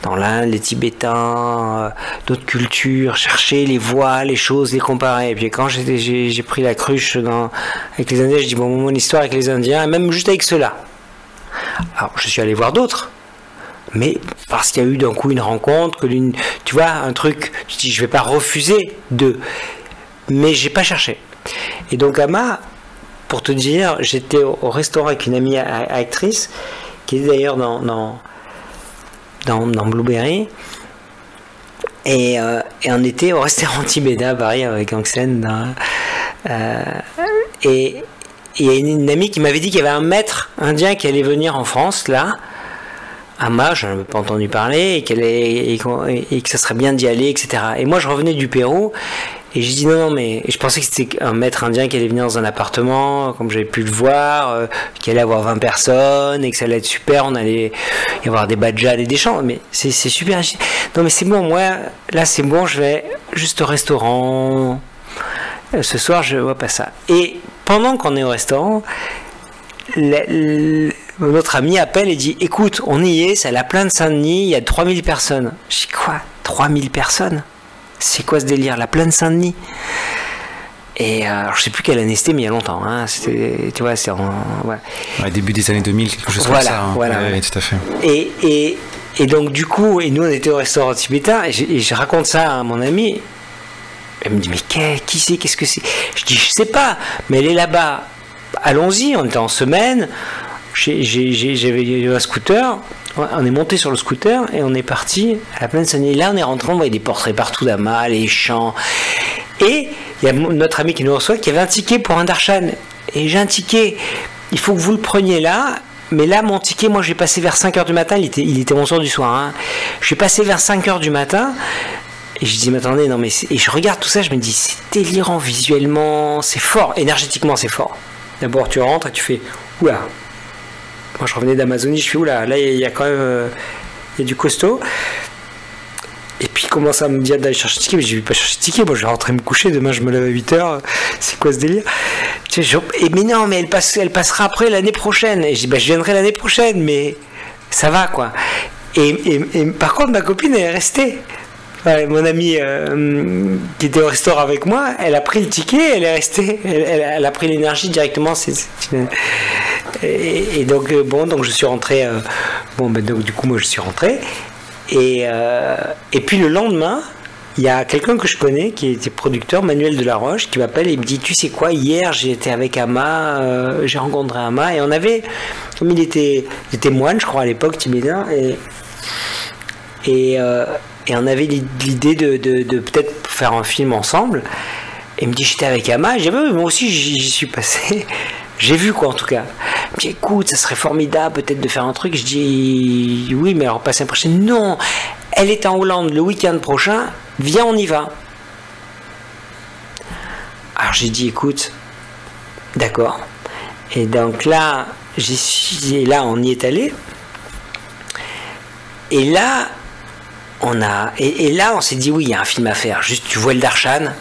dans l'Inde, les Tibétains, d'autres cultures, chercher les voix, les choses, les comparer. Et puis quand j'ai pris la cruche avec les Indiens, je dis, bon, mon histoire avec les Indiens, même juste avec ceux-là. Alors, je suis allé voir d'autres. Mais parce qu'il y a eu d'un coup une rencontre, tu vois, un truc, tu dis, je vais pas refuser mais j'ai pas cherché. Et donc Amma, pour te dire, j'étais au restaurant avec une amie actrice qui est d'ailleurs dans Blueberry, et on était au restaurant Tibéda à Paris avec Angsen, Et il y a une amie qui m'avait dit qu'il y avait un maître indien qui allait venir en France, là, Amma, je n'en ai pas entendu parler, et que ça serait bien d'y aller, etc. Et moi, je revenais du Pérou, et j'ai dit non, mais et je pensais que c'était un maître indien qui allait venir dans un appartement, comme j'avais pu le voir, qu'il allait avoir 20 personnes, et que ça allait être super, on allait y avoir des badjas et des chants, mais c'est super. Non, mais c'est bon, moi, là, c'est bon, je vais juste au restaurant. Ce soir, je vois pas ça. Et pendant qu'on est au restaurant, notre ami appelle et dit écoute, on y est, c'est à la plaine Saint-Denis, il y a 3000 personnes. Je dis quoi, 3000 personnes? C'est quoi ce délire, la plaine Saint-Denis? Et alors, je sais plus quelle année c'était, mais il y a longtemps. Hein. C'était, tu vois, c'est ouais, début des années 2000, quelque chose comme ça. Hein. Voilà. Ouais, tout à fait. Et donc, du coup, et nous, on était au restaurant tibétain, et je raconte ça à mon ami. Elle me dit, mais qui c'est, qu'est-ce que c'est? Je dis, je sais pas, mais elle est là-bas. Allons-y, on était en semaine. J'avais un scooter. On est monté sur le scooter et on est parti à la plaine Saint-Denis. Là, on est rentré, on voyait des portraits partout d'Ama, les champs. Et il y a notre ami qui nous reçoit qui avait un ticket pour un darshan. Et j'ai un ticket, il faut que vous le preniez là. Mais là, mon ticket, moi, j'ai passé vers 5h du matin. Il était 11h du soir. Hein. Je suis passé vers 5h du matin. Et je dis, mais attendez, non, mais. Et je regarde tout ça, je me dis, c'est délirant visuellement, c'est fort, énergétiquement, c'est fort. D'abord, tu rentres et tu fais, oula. Moi, je revenais d'Amazonie, je fais, oula, là, il y a quand même. Il y a du costaud. Et puis, il commence à me dire d'aller chercher le ticket, mais je vais pas chercher le ticket, moi, je vais rentrer me coucher, demain, je me lève à 8h. C'est quoi ce délire? Mais non, mais elle passera après l'année prochaine. Et je dis, bah, je viendrai l'année prochaine, mais ça va, quoi. Et par contre, ma copine, elle est restée. Ouais, mon amie qui était au restaurant avec moi, elle a pris le ticket, elle est restée, elle a pris l'énergie directement. Et donc donc je suis rentré. Donc du coup moi je suis rentré. Et puis le lendemain, il y a quelqu'un que je connais qui était producteur, Manuel Delaroche, qui m'appelle et il me dit tu sais quoi, hier j'étais avec Ama, j'ai rencontré Ama et on avait, comme il était moine je crois à l'époque tibétain et on avait l'idée de peut-être faire un film ensemble. Et il me dit j'étais avec Ama. Je dis oui, moi aussi j'y suis passé. J'ai vu quoi en tout cas. Il me dit écoute, ça serait formidable peut-être de faire un truc. Je dis oui, mais alors passer la prochaine. Non, elle est en Hollande le week-end prochain. Viens, on y va. Alors j'ai dit écoute, d'accord. Et donc là, on y est allé. Et là. Et là on s'est dit oui il y a un film à faire, juste tu vois le darshan,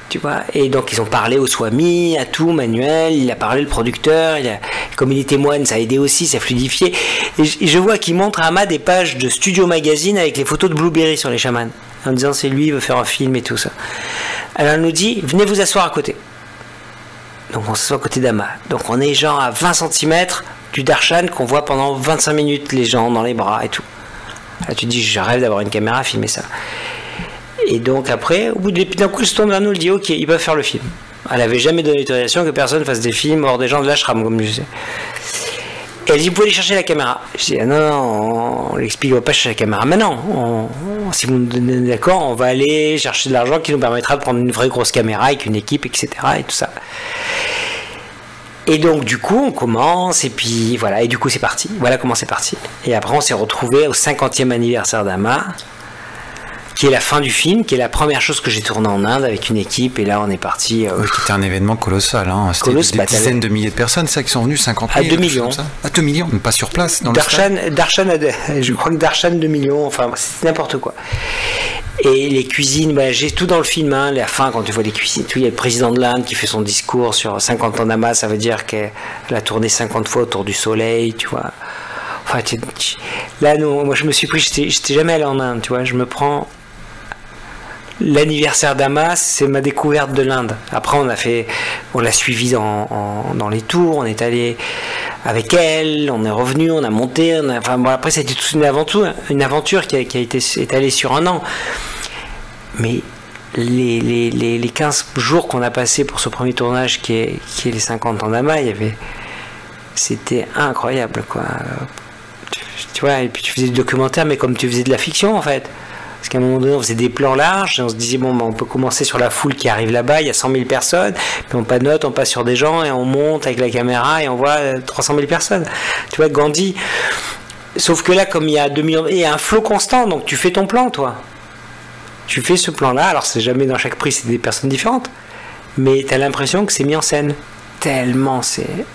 tu vois, et donc ils ont parlé au Swami, à tout, Manuel, il a parlé le producteur, comme il était moine ça a aidé aussi, ça a fluidifié, et je vois qu'il montre à Ama des pages de Studio Magazine avec les photos de Blueberry sur les chamans, en disant c'est lui, il veut faire un film et tout ça. Alors elle nous dit venez vous asseoir à côté, donc on s'assoit à côté d'Ama, donc on est genre à 20 cm du darshan qu'on voit pendant 25 minutes les gens dans les bras et tout. Là, tu te dis, je rêve d'avoir une caméra, filmer ça. Et donc après, au bout d'un coup, elle se tourne vers nous, elle dit, ok, ils peuvent faire le film. Elle n'avait jamais donné l'autorisation que personne fasse des films hors des gens de l'ashram, comme je sais. Et elle dit, vous pouvez aller chercher la caméra. Je dis, ah, non, on l'explique, on va pas chercher la caméra. Mais non, si vous nous donnez d'accord, on va aller chercher de l'argent qui nous permettra de prendre une vraie grosse caméra avec une équipe, etc. et tout ça. Et donc du coup on commence et puis voilà, et du coup c'est parti, voilà comment c'est parti. Et après on s'est retrouvé au 50e anniversaire d'Ama, qui est la fin du film, qui est la première chose que j'ai tournée en Inde avec une équipe, et là on est parti. Oui, qui était un événement colossal, hein. C'était des dizaines de milliers de personnes, c'est ça, qui sont venus, 50 000. À 2 millions. À 2 millions, mais pas sur place. Dans Darshan, je crois que Darshan 2 millions, enfin c'est n'importe quoi. Et les cuisines, j'ai tout dans le film, hein, la fin quand tu vois les cuisines, tout, il y a le président de l'Inde qui fait son discours sur 50 ans d'Ama, ça veut dire qu'elle a tourné 50 fois autour du soleil, tu vois. Enfin, là, moi je me suis pris, j'étais jamais allé en Inde, tu vois, je me prends l'anniversaire d'Ama, c'est ma découverte de l'Inde. Après on l'a suivi dans les tours, on est allé avec elle, on est revenu, on a monté, après c'était toute une aventure qui a été étalée sur un an. Mais les 15 jours qu'on a passés pour ce premier tournage qui est les 50 ans d'Ama, c'était incroyable quoi. Tu vois, et puis tu faisais du documentaire mais comme tu faisais de la fiction en fait. Parce qu'à un moment donné, on faisait des plans larges, et on se disait, bon, on peut commencer sur la foule qui arrive là-bas, il y a 100 000 personnes, puis on panote, on passe sur des gens, et on monte avec la caméra, et on voit 300 000 personnes. Tu vois, Gandhi. Sauf que là, comme il y a 2 millions, il y a un flot constant, donc tu fais ton plan, toi. Tu fais ce plan-là, alors c'est jamais dans chaque prix, c'est des personnes différentes, mais tu as l'impression que c'est mis en scène. Tellement, c'est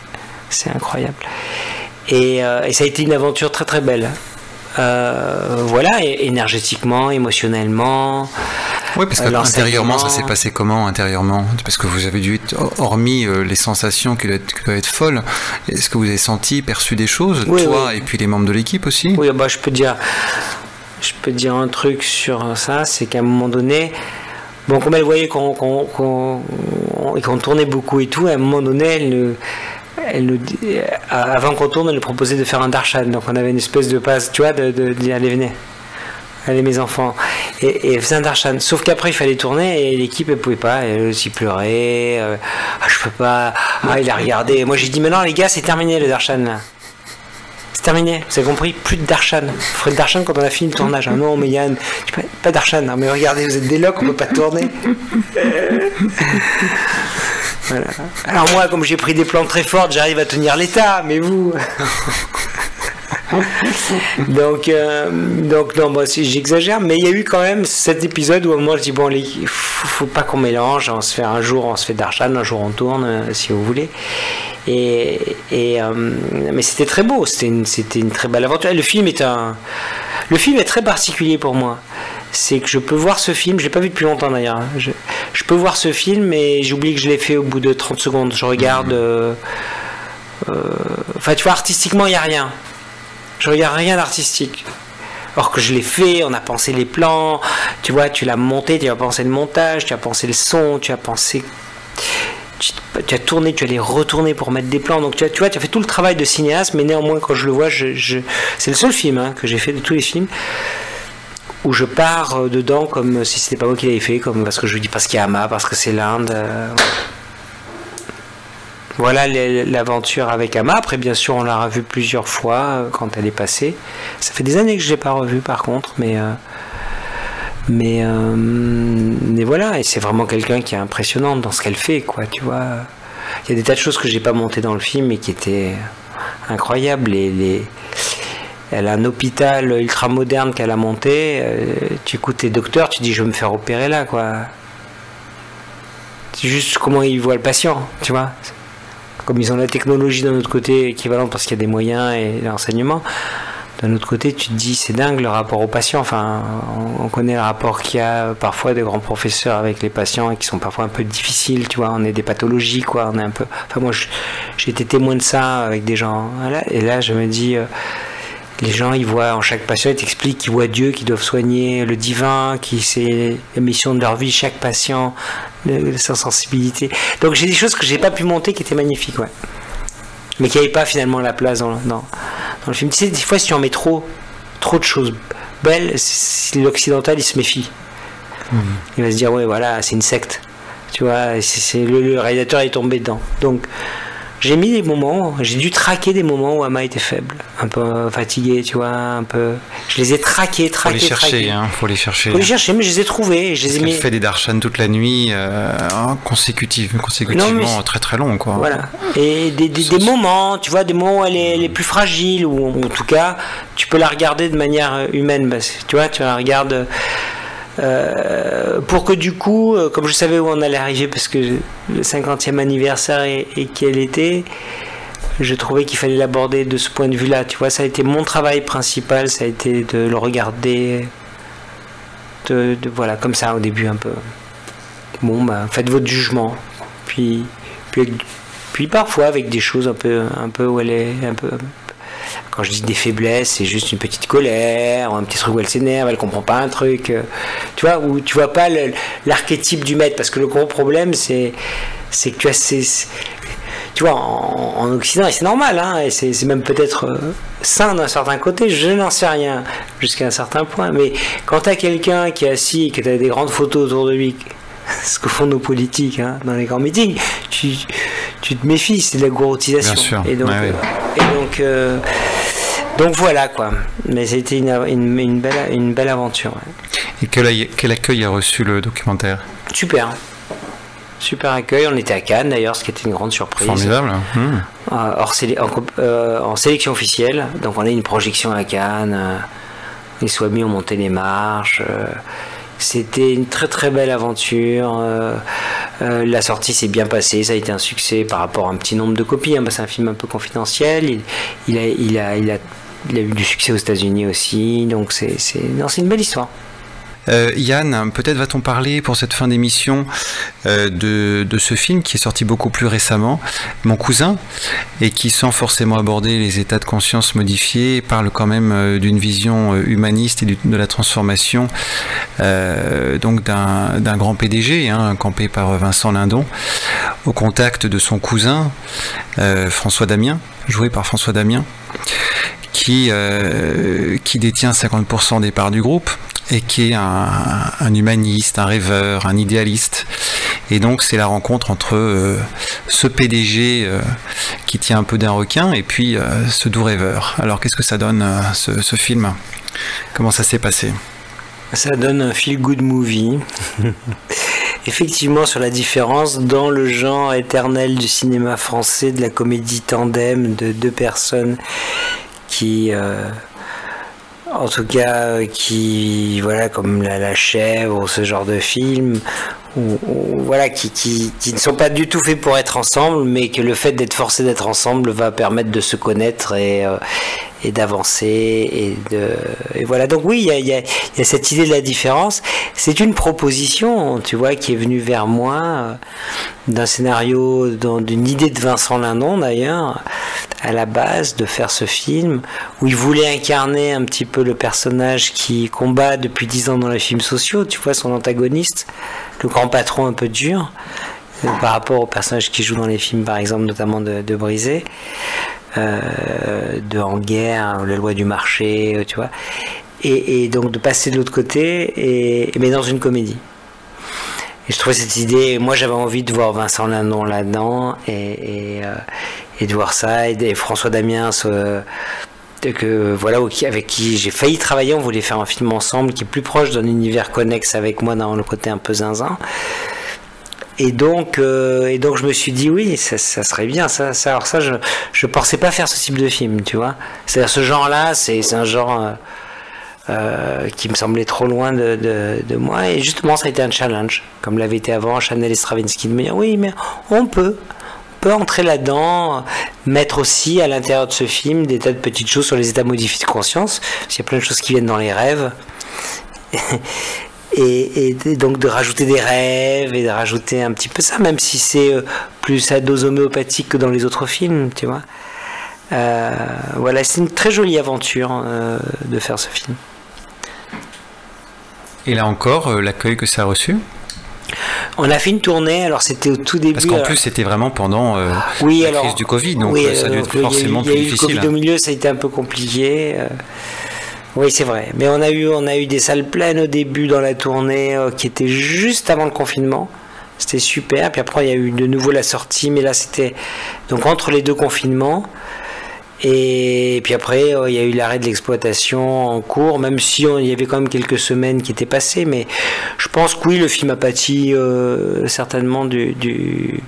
incroyable. Et ça a été une aventure très très belle. Voilà, énergétiquement, émotionnellement. Oui, parce qu'intérieurement, ça s'est passé comment intérieurement? Parce que vous avez dû, hormis les sensations qui doivent être folles, est-ce que vous avez senti, perçu des choses, oui, toi oui. Et puis les membres de l'équipe aussi? Oui, bah, je peux dire un truc sur ça, c'est qu'à un moment donné, bon, comme elle voyait qu'on tournait beaucoup et tout, à un moment donné, avant qu'on tourne, elle nous proposait de faire un darshan. Donc on avait une espèce de passe, tu vois, de dire allez, venez. Allez, mes enfants. Et elle faisait un darshan. Sauf qu'après, il fallait tourner et l'équipe, elle pouvait pas. Elle aussi pleurait. Je peux pas. Il a regardé. Moi, j'ai dit, maintenant, les gars, c'est terminé le darshan, là. C'est terminé. Vous avez compris? Plus de darshan. Vous ferez le darshan quand on a fini le tournage. Ah non, mais Yann, pas darshan. Non, mais regardez, vous êtes des locs, on peut pas tourner. Voilà. Alors moi, comme j'ai pris des plans très fortes, j'arrive à tenir l'état, mais vous... donc non, moi j'exagère, mais il y a eu quand même cet épisode où à un moment je dis, bon, faut pas qu'on mélange, on se fait un jour, on se fait darshan, un jour on tourne, si vous voulez. Mais c'était très beau, c'était une très belle aventure. Le film est très particulier pour moi. C'est que je peux voir ce film, je l'ai pas vu depuis longtemps d'ailleurs. Je peux voir ce film et j'oublie que je l'ai fait au bout de 30 secondes. Je regarde. Enfin, tu vois, artistiquement, il n'y a rien. Je regarde rien d'artistique. Or que je l'ai fait, on a pensé les plans, tu vois, tu l'as monté, tu as pensé le montage, tu as pensé le son, tu as pensé. Tu as tourné, tu allais retourner pour mettre des plans. Donc tu vois, tu as fait tout le travail de cinéaste, mais néanmoins, quand je le vois, c'est le seul film que j'ai fait de tous les films où je pars dedans comme si c'était pas moi qui l'avais fait, comme parce que je dis parce qu'il y a Amma, parce que c'est l'Inde. Voilà l'aventure avec Amma. Après, bien sûr, on l'a revue plusieurs fois quand elle est passée. Ça fait des années que je l'ai pas revue, par contre, mais voilà. Et c'est vraiment quelqu'un qui est impressionnant dans ce qu'elle fait, quoi. Tu vois, il y a des tas de choses que j'ai pas montées dans le film et qui étaient incroyables. Elle a un hôpital ultra moderne qu'elle a monté. Tu écoutes tes docteurs, tu dis je vais me faire opérer là, quoi. C'est juste comment ils voient le patient, tu vois. Comme ils ont la technologie d'un autre côté équivalente parce qu'il y a des moyens et l'enseignement. D'un autre côté, tu te dis c'est dingue le rapport au patient. Enfin, on connaît le rapport qu'il y a parfois des grands professeurs avec les patients et qui sont parfois un peu difficiles, tu vois. On est des pathologies, quoi. On est un peu. Enfin, moi, j'ai été témoin de ça avec des gens. Et là, je me dis. Les gens, ils voient en chaque patient, ils t'expliquent qu'ils voient Dieu, qu'ils doivent soigner le divin, qui c'est la mission de leur vie, chaque patient, sa sensibilité. Donc j'ai des choses que j'ai pas pu monter qui étaient magnifiques, ouais. Mais qui n'avaient pas finalement la place dans le film. Tu sais, des fois, si tu en mets trop de choses belles, l'occidental, il se méfie. Il va se dire, ouais, voilà, c'est une secte. Tu vois, le réalisateur est tombé dedans. Donc, j'ai mis des moments, j'ai dû traquer des moments où Amma était faible, un peu fatiguée, tu vois, un peu. Je les ai traqués. Faut les chercher, faut les chercher. Faut les chercher, mais je les ai trouvés. Elle fait des darshan toute la nuit, consécutivement, non, très très long, quoi. Voilà. Et des moments, tu vois, des moments où elle est plus fragile, ou en tout cas, tu peux la regarder de manière humaine, tu vois, tu la regardes. Pour que du coup, comme je savais où on allait arriver, parce que le 50e anniversaire et qu'elle était, je trouvais qu'il fallait l'aborder de ce point de vue-là. Tu vois, ça a été mon travail principal, ça a été de le regarder, voilà, comme ça au début un peu. Bon, bah, faites votre jugement. Puis parfois avec des choses un peu où elle est un peu. Quand je dis des faiblesses, c'est juste une petite colère, un petit truc où elle s'énerve, elle comprend pas un truc, tu vois, où tu vois pas l'archétype du maître, parce que le gros problème, c'est que tu as tu vois, en Occident, et c'est normal, hein, et c'est même peut-être sain d'un certain côté, je n'en sais rien, jusqu'à un certain point, mais quand tu as quelqu'un qui est assis et que tu as des grandes photos autour de lui, ce que font nos politiques, hein, dans les grands meetings, tu te méfies, c'est de la gouroutisation. Bien sûr. Et donc voilà, quoi. Mais c'était une belle aventure. Ouais. Et quel accueil a reçu le documentaire? Super. Super accueil. On était à Cannes d'ailleurs, ce qui était une grande surprise. Formidable. En sélection officielle. Donc on a eu une projection à Cannes. Les Swami ont monté les marches. C'était une très très belle aventure. La sortie s'est bien passée, ça a été un succès par rapport à un petit nombre de copies. C'est un film un peu confidentiel. Il a eu du succès aux États-Unis aussi. Donc c'est une belle histoire. Yann, peut-être va-t-on parler pour cette fin d'émission de ce film qui est sorti beaucoup plus récemment, Mon cousin, et qui, sans forcément aborder les états de conscience modifiés, parle quand même d'une vision humaniste et de la transformation donc d'un grand PDG, campé par Vincent Lindon, au contact de son cousin François Damien, joué par François Damien, qui détient 50% des parts du groupe, et qui est un humaniste, un rêveur, un idéaliste. Et donc c'est la rencontre entre ce PDG qui tient un peu d'un requin et puis ce doux rêveur. Alors qu'est-ce que ça donne ce film? Comment ça s'est passé? Ça donne un feel-good movie. Effectivement, sur la différence dans le genre éternel du cinéma français, de la comédie tandem de deux personnes qui... en tout cas, qui, voilà, comme La Chèvre ou ce genre de film, voilà, qui ne sont pas du tout faits pour être ensemble, mais que le fait d'être forcé d'être ensemble va permettre de se connaître et d'avancer et voilà. Donc oui, il y a cette idée de la différence. C'est une proposition, tu vois, qui est venue vers moi d'un scénario, d'une idée de Vincent Lindon d'ailleurs, à la base, de faire ce film où il voulait incarner un petit peu le personnage qui combat depuis 10 ans dans les films sociaux, tu vois, son antagoniste, le grand patron un peu dur, par rapport au personnage qui joue dans les films, par exemple, notamment de Brisé, de En guerre, La loi du marché, tu vois, et donc de passer de l'autre côté, mais dans une comédie. Et je trouvais cette idée, moi j'avais envie de voir Vincent Lindon là-dedans, et de voir ça, et François Damiens, voilà, avec qui j'ai failli travailler. On voulait faire un film ensemble qui est plus proche d'un univers connexe avec moi dans le côté un peu zinzin. Et donc je me suis dit oui, ça serait bien. Alors ça, je pensais pas faire ce type de film, tu vois. C'est-à-dire ce genre-là, c'est un genre qui me semblait trop loin de moi. Et justement, ça a été un challenge, comme l'avait été avant Chanel et Stravinsky, de me dire oui, mais on peut entrer là-dedans, mettre aussi à l'intérieur de ce film des tas de petites choses sur les états modifiés de conscience, parce qu'il y a plein de choses qui viennent dans les rêves, et donc de rajouter des rêves et de rajouter un petit peu ça, même si c'est plus à dose homéopathique que dans les autres films, tu vois. Voilà, c'est une très jolie aventure de faire ce film. Et là encore, l'accueil que ça a reçu? On a fait une tournée, alors c'était au tout début. Parce qu'en plus c'était vraiment pendant la crise du Covid, donc ça a dû être forcément plus difficile. Il y a eu le Covid au milieu, ça a été un peu compliqué. Oui, c'est vrai. Mais on a eu des salles pleines au début dans la tournée qui était juste avant le confinement. C'était super. Puis après, il y a eu de nouveau la sortie, mais là c'était donc entre les deux confinements. Et puis après, il y a eu l'arrêt de l'exploitation en cours, même si il y avait quand même quelques semaines qui étaient passées. Mais je pense que oui, le film a pâti certainement du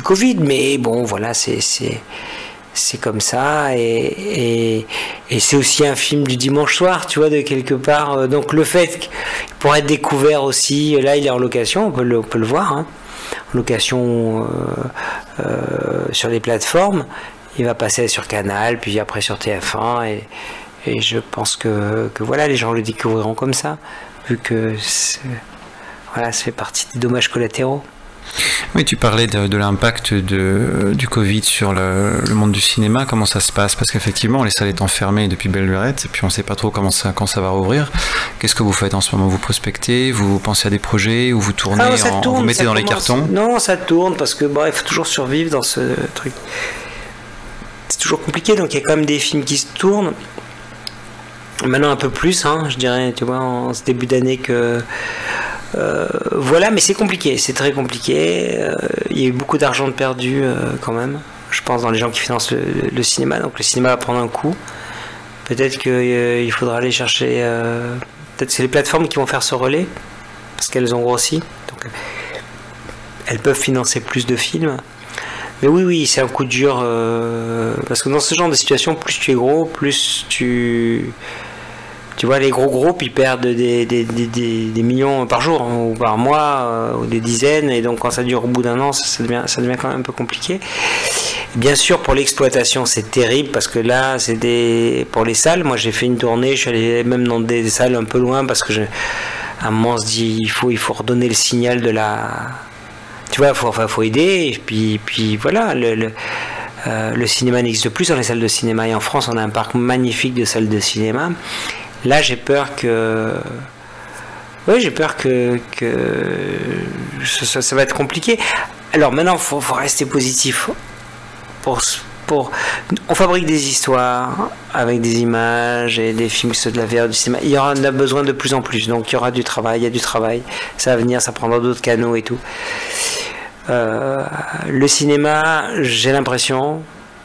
Covid. Mais bon, voilà, c'est comme ça. Et c'est aussi un film du dimanche soir, tu vois, de quelque part. Donc le fait pour être découvert aussi, là, il est en location, on peut le voir, hein, en location sur les plateformes. Il va passer sur Canal, puis après sur TF1, et je pense que voilà, les gens le découvriront comme ça, vu que voilà, ça fait partie des dommages collatéraux. Oui, tu parlais de l'impact du Covid sur le monde du cinéma. Comment ça se passe? Parce qu'effectivement, les salles étant fermées depuis belle lurette, et puis on ne sait pas trop quand ça va rouvrir. Qu'est-ce que vous faites en ce moment? Vous prospectez? Vous pensez à des projets? Ou vous tournez? Vous mettez dans les cartons? Non, ça tourne, parce que il faut toujours survivre dans ce truc. C'est toujours compliqué, donc il y a quand même des films qui se tournent. Maintenant un peu plus, hein, je dirais, tu vois, en ce début d'année que... voilà, mais c'est compliqué, c'est très compliqué. Il y a eu beaucoup d'argent de perdu quand même, je pense, dans les gens qui financent le cinéma. Donc le cinéma va prendre un coup. Peut-être qu'il faudra aller chercher peut-être c'est les plateformes qui vont faire ce relais, parce qu'elles ont grossi. Donc, elles peuvent financer plus de films. Mais oui, c'est un coup dur, parce que dans ce genre de situation, plus tu es gros, plus tu vois, les gros groupes, ils perdent des millions par jour, hein, ou par mois, ou des dizaines, et donc quand ça dure au bout d'un an, ça devient quand même un peu compliqué. Bien sûr, pour l'exploitation, c'est terrible, parce que là, pour les salles, moi j'ai fait une tournée, je suis allé même dans des salles un peu loin, parce que à un moment on se dit, il faut redonner le signal de la... Tu vois, faut aider, et puis voilà, le cinéma n'existe plus dans les salles de cinéma, et en France on a un parc magnifique de salles de cinéma. Là j'ai peur que ça va être compliqué. Alors maintenant faut rester positif. On fabrique des histoires avec des images et des films de la VR, du cinéma. Il y aura besoin de plus en plus, donc il y aura du travail, ça va venir, ça prendra d'autres canaux et tout. Le cinéma, j'ai l'impression,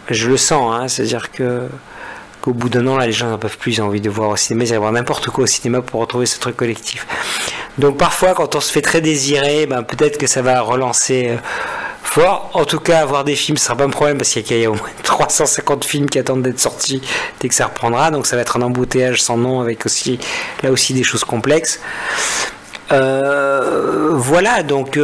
je le sens, hein, c'est-à-dire qu'au bout d'un an, là, les gens n'en peuvent plus, ils ont envie de voir au cinéma, ils vont voir n'importe quoi au cinéma pour retrouver ce truc collectif. Donc parfois, quand on se fait très désirer, peut-être que ça va relancer fort. En tout cas, avoir des films, ce sera pas un problème, parce qu'il y a au moins 350 films qui attendent d'être sortis dès que ça reprendra, donc ça va être un embouteillage sans nom, avec là aussi des choses complexes. Voilà, donc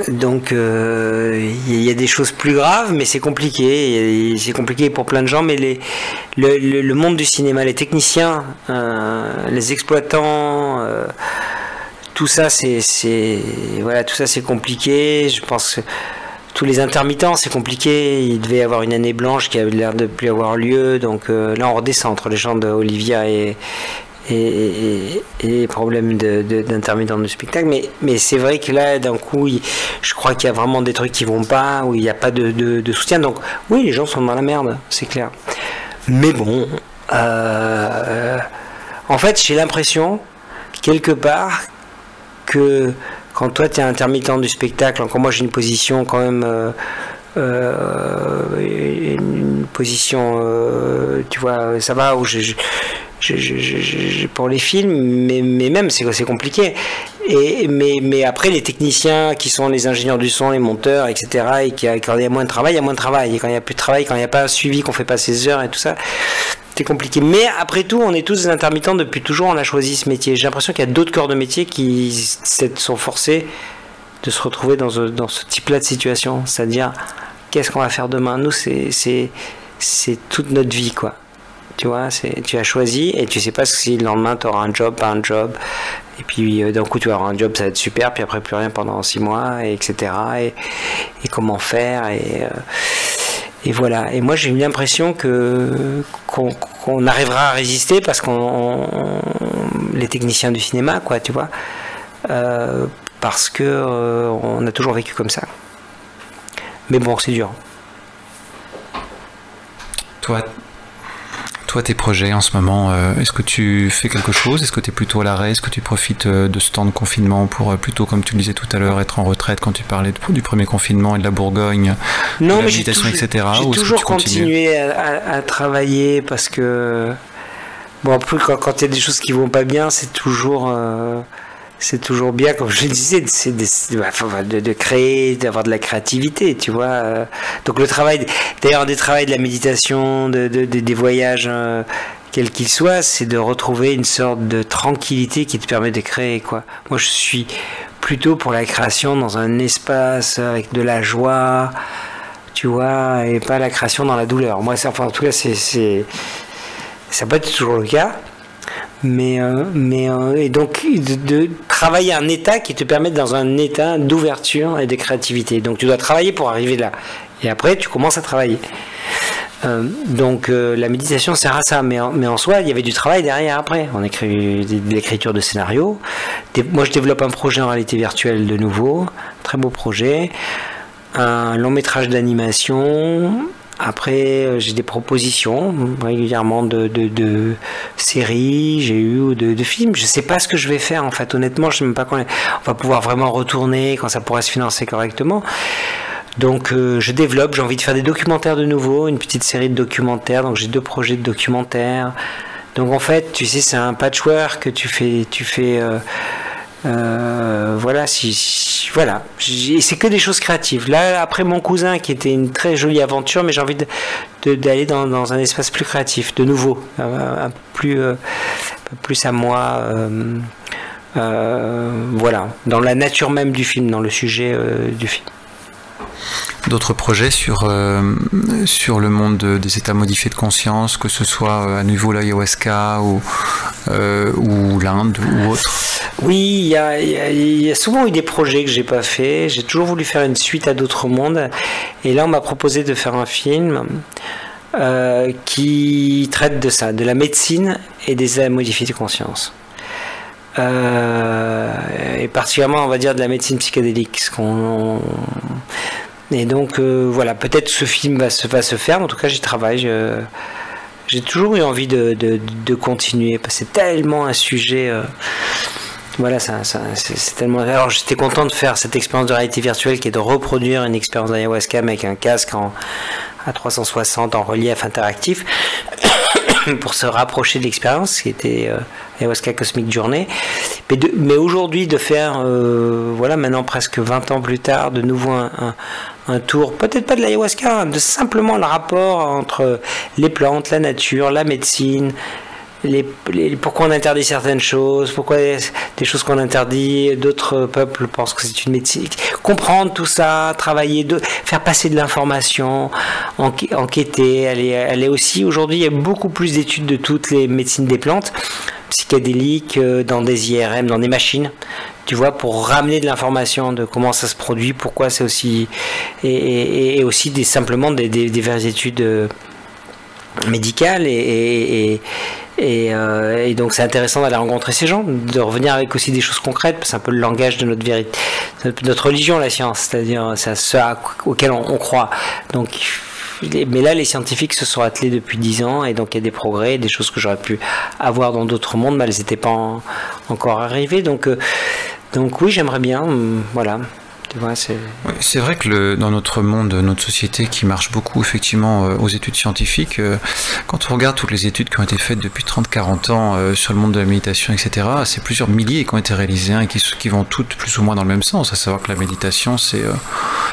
il y a des choses plus graves, mais c'est compliqué. C'est compliqué pour plein de gens, mais le monde du cinéma, les techniciens, les exploitants, tout ça, tout ça, c'est compliqué. Je pense que tous les intermittents, c'est compliqué. Il devait y avoir une année blanche qui avait l'air de plus avoir lieu. Donc là, on redescend entre les gens d'Olivia et les problèmes d'intermittents du spectacle, mais c'est vrai que là d'un coup je crois qu'il y a vraiment des trucs qui vont pas, où il n'y a pas de soutien, donc oui, les gens sont dans la merde, c'est clair, mais bon, en fait j'ai l'impression quelque part que quand toi tu es intermittent du spectacle, encore moi j'ai une position quand même une position tu vois, ça va, où pour les films, mais même c'est compliqué. Mais après, les techniciens qui sont les ingénieurs du son, les monteurs, etc., et quand il y a moins de travail, il y a moins de travail. Et quand il n'y a plus de travail, quand il n'y a pas un suivi, qu'on ne fait pas ses heures et tout ça, c'est compliqué. Mais après tout, on est tous des intermittents depuis toujours, on a choisi ce métier. J'ai l'impression qu'il y a d'autres corps de métier qui sont forcés de se retrouver dans ce type-là de situation. C'est-à-dire, qu'est-ce qu'on va faire demain? Nous, c'est toute notre vie, quoi. Tu vois, tu as choisi et tu sais pas si le lendemain tu auras un job, pas un job, et puis d'un coup tu vas avoir un job, ça va être super, puis après plus rien pendant 6 mois, etc. Et comment faire, et voilà. Et moi j'ai eu l'impression qu'on arrivera à résister, parce les techniciens du cinéma, quoi, tu vois, parce que on a toujours vécu comme ça. Mais bon, c'est dur. Toi, tes projets en ce moment, est-ce que tu fais quelque chose? Est-ce que tu es plutôt à l'arrêt? Est-ce que tu profites de ce temps de confinement pour plutôt, comme tu le disais tout à l'heure, être en retraite quand tu parlais du premier confinement et de la Bourgogne, de la méditation, etc. J'ai toujours continué à travailler, parce que bon, après, quand il y a des choses qui vont pas bien, c'est toujours bien, comme je le disais, de créer, d'avoir de la créativité, tu vois. Donc le travail, d'ailleurs, des travails de la méditation, des voyages, quels qu'ils soient, c'est de retrouver une sorte de tranquillité qui te permet de créer, quoi. Moi, je suis plutôt pour la création dans un espace avec de la joie, tu vois, et pas la création dans la douleur. Moi, en tout cas, ça peut être toujours le cas. Et donc de travailler un état qui te permet dans un état d'ouverture et de créativité. Donc tu dois travailler pour arriver là, et après tu commences à travailler. Donc la méditation sert à ça, mais en soi il y avait du travail derrière. Après on écrit de l'écriture de scénario. Moi je développe un projet en réalité virtuelle de nouveau, très beau projet, un long métrage d'animation. Après, j'ai des propositions régulièrement de séries, j'ai eu de films. Je sais pas ce que je vais faire, en fait. Honnêtement, je sais même pas quand on va pouvoir vraiment retourner, quand ça pourra se financer correctement. Donc, je développe. J'ai envie de faire des documentaires de nouveau, une petite série de documentaires. Donc, j'ai 2 projets de documentaires, Donc en fait, tu sais, c'est un patchwork que tu fais. Voilà, voilà. C'est que des choses créatives. Là, après Mon cousin, qui était une très jolie aventure, mais j'ai envie d'aller dans un espace plus créatif, de nouveau, un peu plus à moi. Voilà, dans la nature même du film, dans le sujet du film. D'autres projets sur le monde des états modifiés de conscience, que ce soit à nouveau l'ayahuasca ou l'Inde ou autre? Oui, il y a souvent eu des projets que j'ai pas fait. J'ai toujours voulu faire une suite à d'autres mondes, et là on m'a proposé de faire un film qui traite de ça, de la médecine et des états modifiés de conscience. Et particulièrement, on va dire, de la médecine psychédélique. Et donc, voilà, peut-être ce film va se faire, mais en tout cas, j'y travaille. J'ai toujours eu envie de continuer, parce que c'est tellement un sujet. Voilà, c'est tellement. Alors, j'étais content de faire cette expérience de réalité virtuelle qui est de reproduire une expérience d'ayahuasca avec un casque à 360 en relief interactif pour se rapprocher de l'expérience qui était Ayahuasca Cosmic Journey. Mais aujourd'hui, de faire, voilà, maintenant presque 20 ans plus tard, de nouveau un tour, peut-être pas de l'ayahuasca, hein, de simplement le rapport entre les plantes, la nature, la médecine. Pourquoi on interdit certaines choses, pourquoi des choses qu'on interdit, d'autres peuples pensent que c'est une médecine. Comprendre tout ça, travailler, faire passer de l'information, enquêter, aller aussi. Aujourd'hui, il y a beaucoup plus d'études de toutes les médecines des plantes, psychédéliques, dans des IRM, dans des machines, tu vois, pour ramener de l'information de comment ça se produit, pourquoi c'est aussi. Et aussi simplement des vraies études médicales et donc c'est intéressant d'aller rencontrer ces gens, de revenir avec aussi des choses concrètes, parce que c'est un peu le langage de notre vérité, notre religion, la science, c'est-à-dire c'est ce auquel on croit. Donc, mais là, les scientifiques se sont attelés depuis 10 ans, et donc il y a des progrès, des choses que j'aurais pu avoir dans d'autres mondes, mais elles n'étaient pas encore arrivées. Donc oui, j'aimerais bien, voilà. Ouais, c'est vrai que dans notre monde, notre société qui marche beaucoup effectivement aux études scientifiques, quand on regarde toutes les études qui ont été faites depuis 30-40 ans sur le monde de la méditation, etc., c'est plusieurs milliers qui ont été réalisées, et qui vont toutes plus ou moins dans le même sens, à savoir que la méditation c'est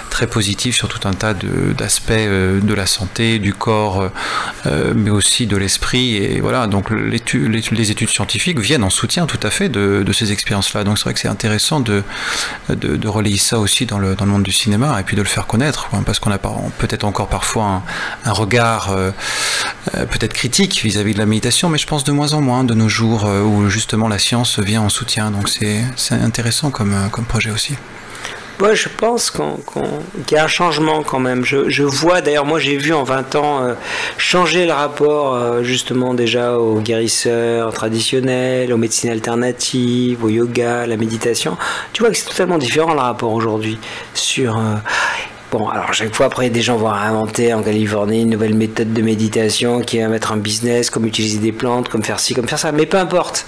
très positif sur tout un tas d'aspects de la santé, du corps, mais aussi de l'esprit, et voilà, donc les études scientifiques viennent en soutien tout à fait de ces expériences-là, donc c'est vrai que c'est intéressant de relayer ça aussi dans le monde du cinéma, et puis de le faire connaître, parce qu'on a peut-être encore parfois un regard peut-être critique vis-à-vis de la méditation, mais je pense de moins en moins de nos jours, où justement la science vient en soutien, donc c'est intéressant comme projet aussi. Ouais, je pense qu'il y a un changement quand même. Je vois, d'ailleurs, moi j'ai vu en 20 ans changer le rapport justement déjà aux guérisseurs traditionnels, aux médecines alternatives, au yoga, à la méditation. Tu vois que c'est totalement différent le rapport aujourd'hui sur... Bon, alors chaque fois après des gens vont inventer en Californie une nouvelle méthode de méditation qui va mettre un business, comme utiliser des plantes, comme faire ci, comme faire ça, mais peu importe.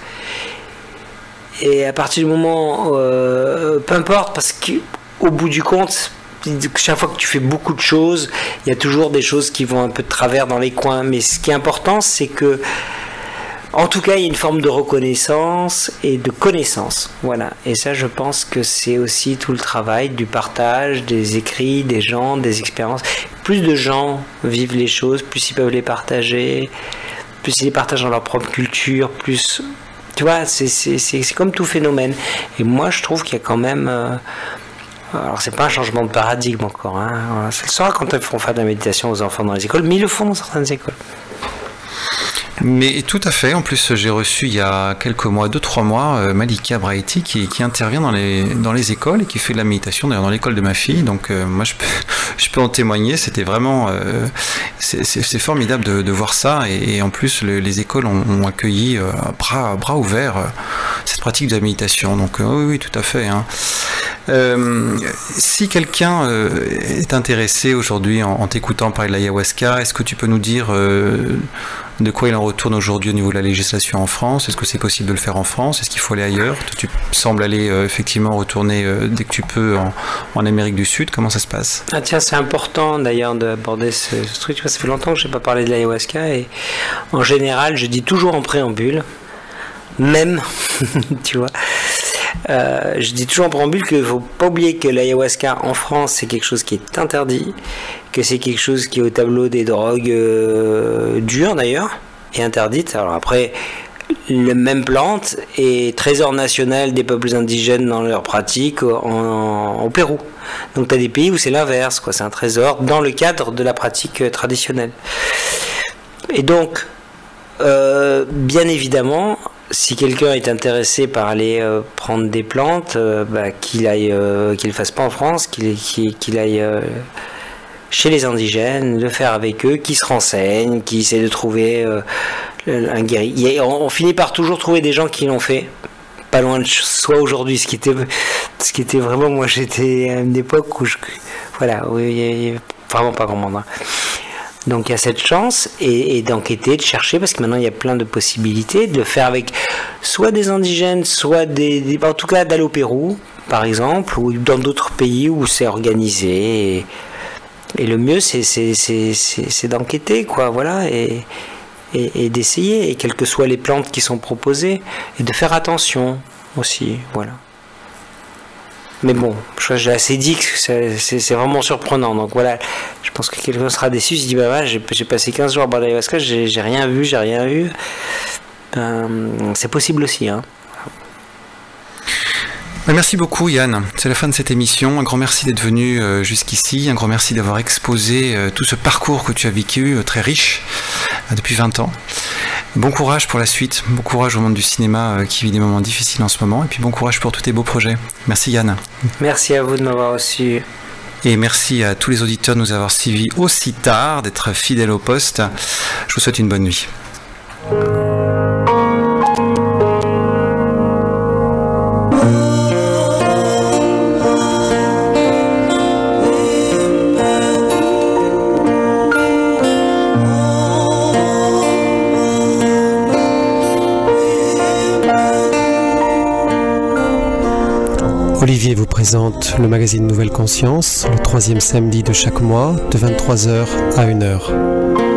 Et à partir du moment, peu importe, parce qu'au bout du compte, chaque fois que tu fais beaucoup de choses, il y a toujours des choses qui vont un peu de travers dans les coins. Mais ce qui est important, c'est que, en tout cas, il y a une forme de reconnaissance et de connaissance. Voilà. Et ça, je pense que c'est aussi tout le travail du partage, des écrits, des gens, des expériences. Plus de gens vivent les choses, plus ils peuvent les partager, plus ils les partagent dans leur propre culture, plus... Tu vois, c'est comme tout phénomène. Et moi, je trouve qu'il y a quand même... alors, c'est pas un changement de paradigme encore. Hein. Voilà. Ça le sera quand ils font faire de la méditation aux enfants dans les écoles, mais ils le font dans certaines écoles. Mais tout à fait. En plus, j'ai reçu il y a quelques mois, 2-3 mois, Malika Braiti qui intervient dans les écoles et qui fait de la méditation, d'ailleurs dans l'école de ma fille. Donc moi, je peux en témoigner. C'était vraiment, c'est formidable de voir ça. Et en plus, les écoles ont accueilli bras ouverts cette pratique de la méditation. Donc oui, tout à fait. Hein. Si quelqu'un est intéressé aujourd'hui en t'écoutant parler de l'ayahuasca, est-ce que tu peux nous dire de quoi il en retourne aujourd'hui au niveau de la législation en France? Est-ce que c'est possible de le faire en France? Est-ce qu'il faut aller ailleurs? Tu sembles aller effectivement retourner dès que tu peux en Amérique du Sud. Comment ça se passe? Ah tiens, c'est important d'ailleurs d'aborder ce truc. Tu vois, ça fait longtemps que je n'ai pas parlé de l'ayahuasca et en général, je dis toujours en préambule, même, tu vois, je dis toujours en préambule qu'il ne faut pas oublier que l'ayahuasca en France, c'est quelque chose qui est interdit, que c'est quelque chose qui est au tableau des drogues dures d'ailleurs, et interdite. Alors après, la même plante est trésor national des peuples indigènes dans leurs pratiques au Pérou. Donc tu as des pays où c'est l'inverse, quoi. C'est un trésor dans le cadre de la pratique traditionnelle. Et donc, bien évidemment, si quelqu'un est intéressé par aller prendre des plantes, qu'il le fasse pas en France, qu'il aille chez les indigènes, le faire avec eux, qui se renseigne, qui essaie de trouver un guéri. On finit par toujours trouver des gens qui l'ont fait, pas loin de soi aujourd'hui, ce qui était vraiment, moi j'étais à une époque où il y avait vraiment pas grand monde. Hein. Donc il y a cette chance et d'enquêter, de chercher, parce que maintenant il y a plein de possibilités, de le faire avec soit des indigènes, soit en tout cas d'aller au Pérou, par exemple, ou dans d'autres pays où c'est organisé. Et le mieux, c'est d'enquêter, quoi, voilà, et d'essayer, et quelles que soient les plantes qui sont proposées, et de faire attention aussi, voilà. Mais bon, j'ai assez dit que c'est vraiment surprenant, donc voilà, je pense que quelqu'un sera déçu, s'il dit, j'ai passé 15 jours à boire de l'ayahuasca, j'ai rien vu, j'ai rien eu. C'est possible aussi, hein. Merci beaucoup Yann, c'est la fin de cette émission. Un grand merci d'être venu jusqu'ici, un grand merci d'avoir exposé tout ce parcours que tu as vécu, très riche, depuis 20 ans. Bon courage pour la suite, bon courage au monde du cinéma qui vit des moments difficiles en ce moment, et puis bon courage pour tous tes beaux projets. Merci Yann. Merci à vous de m'avoir reçu. Et merci à tous les auditeurs de nous avoir suivis aussi tard, d'être fidèles au poste. Je vous souhaite une bonne nuit. Olivier vous présente le magazine Nouvelle Conscience, le troisième samedi de chaque mois, de 23h à 1h.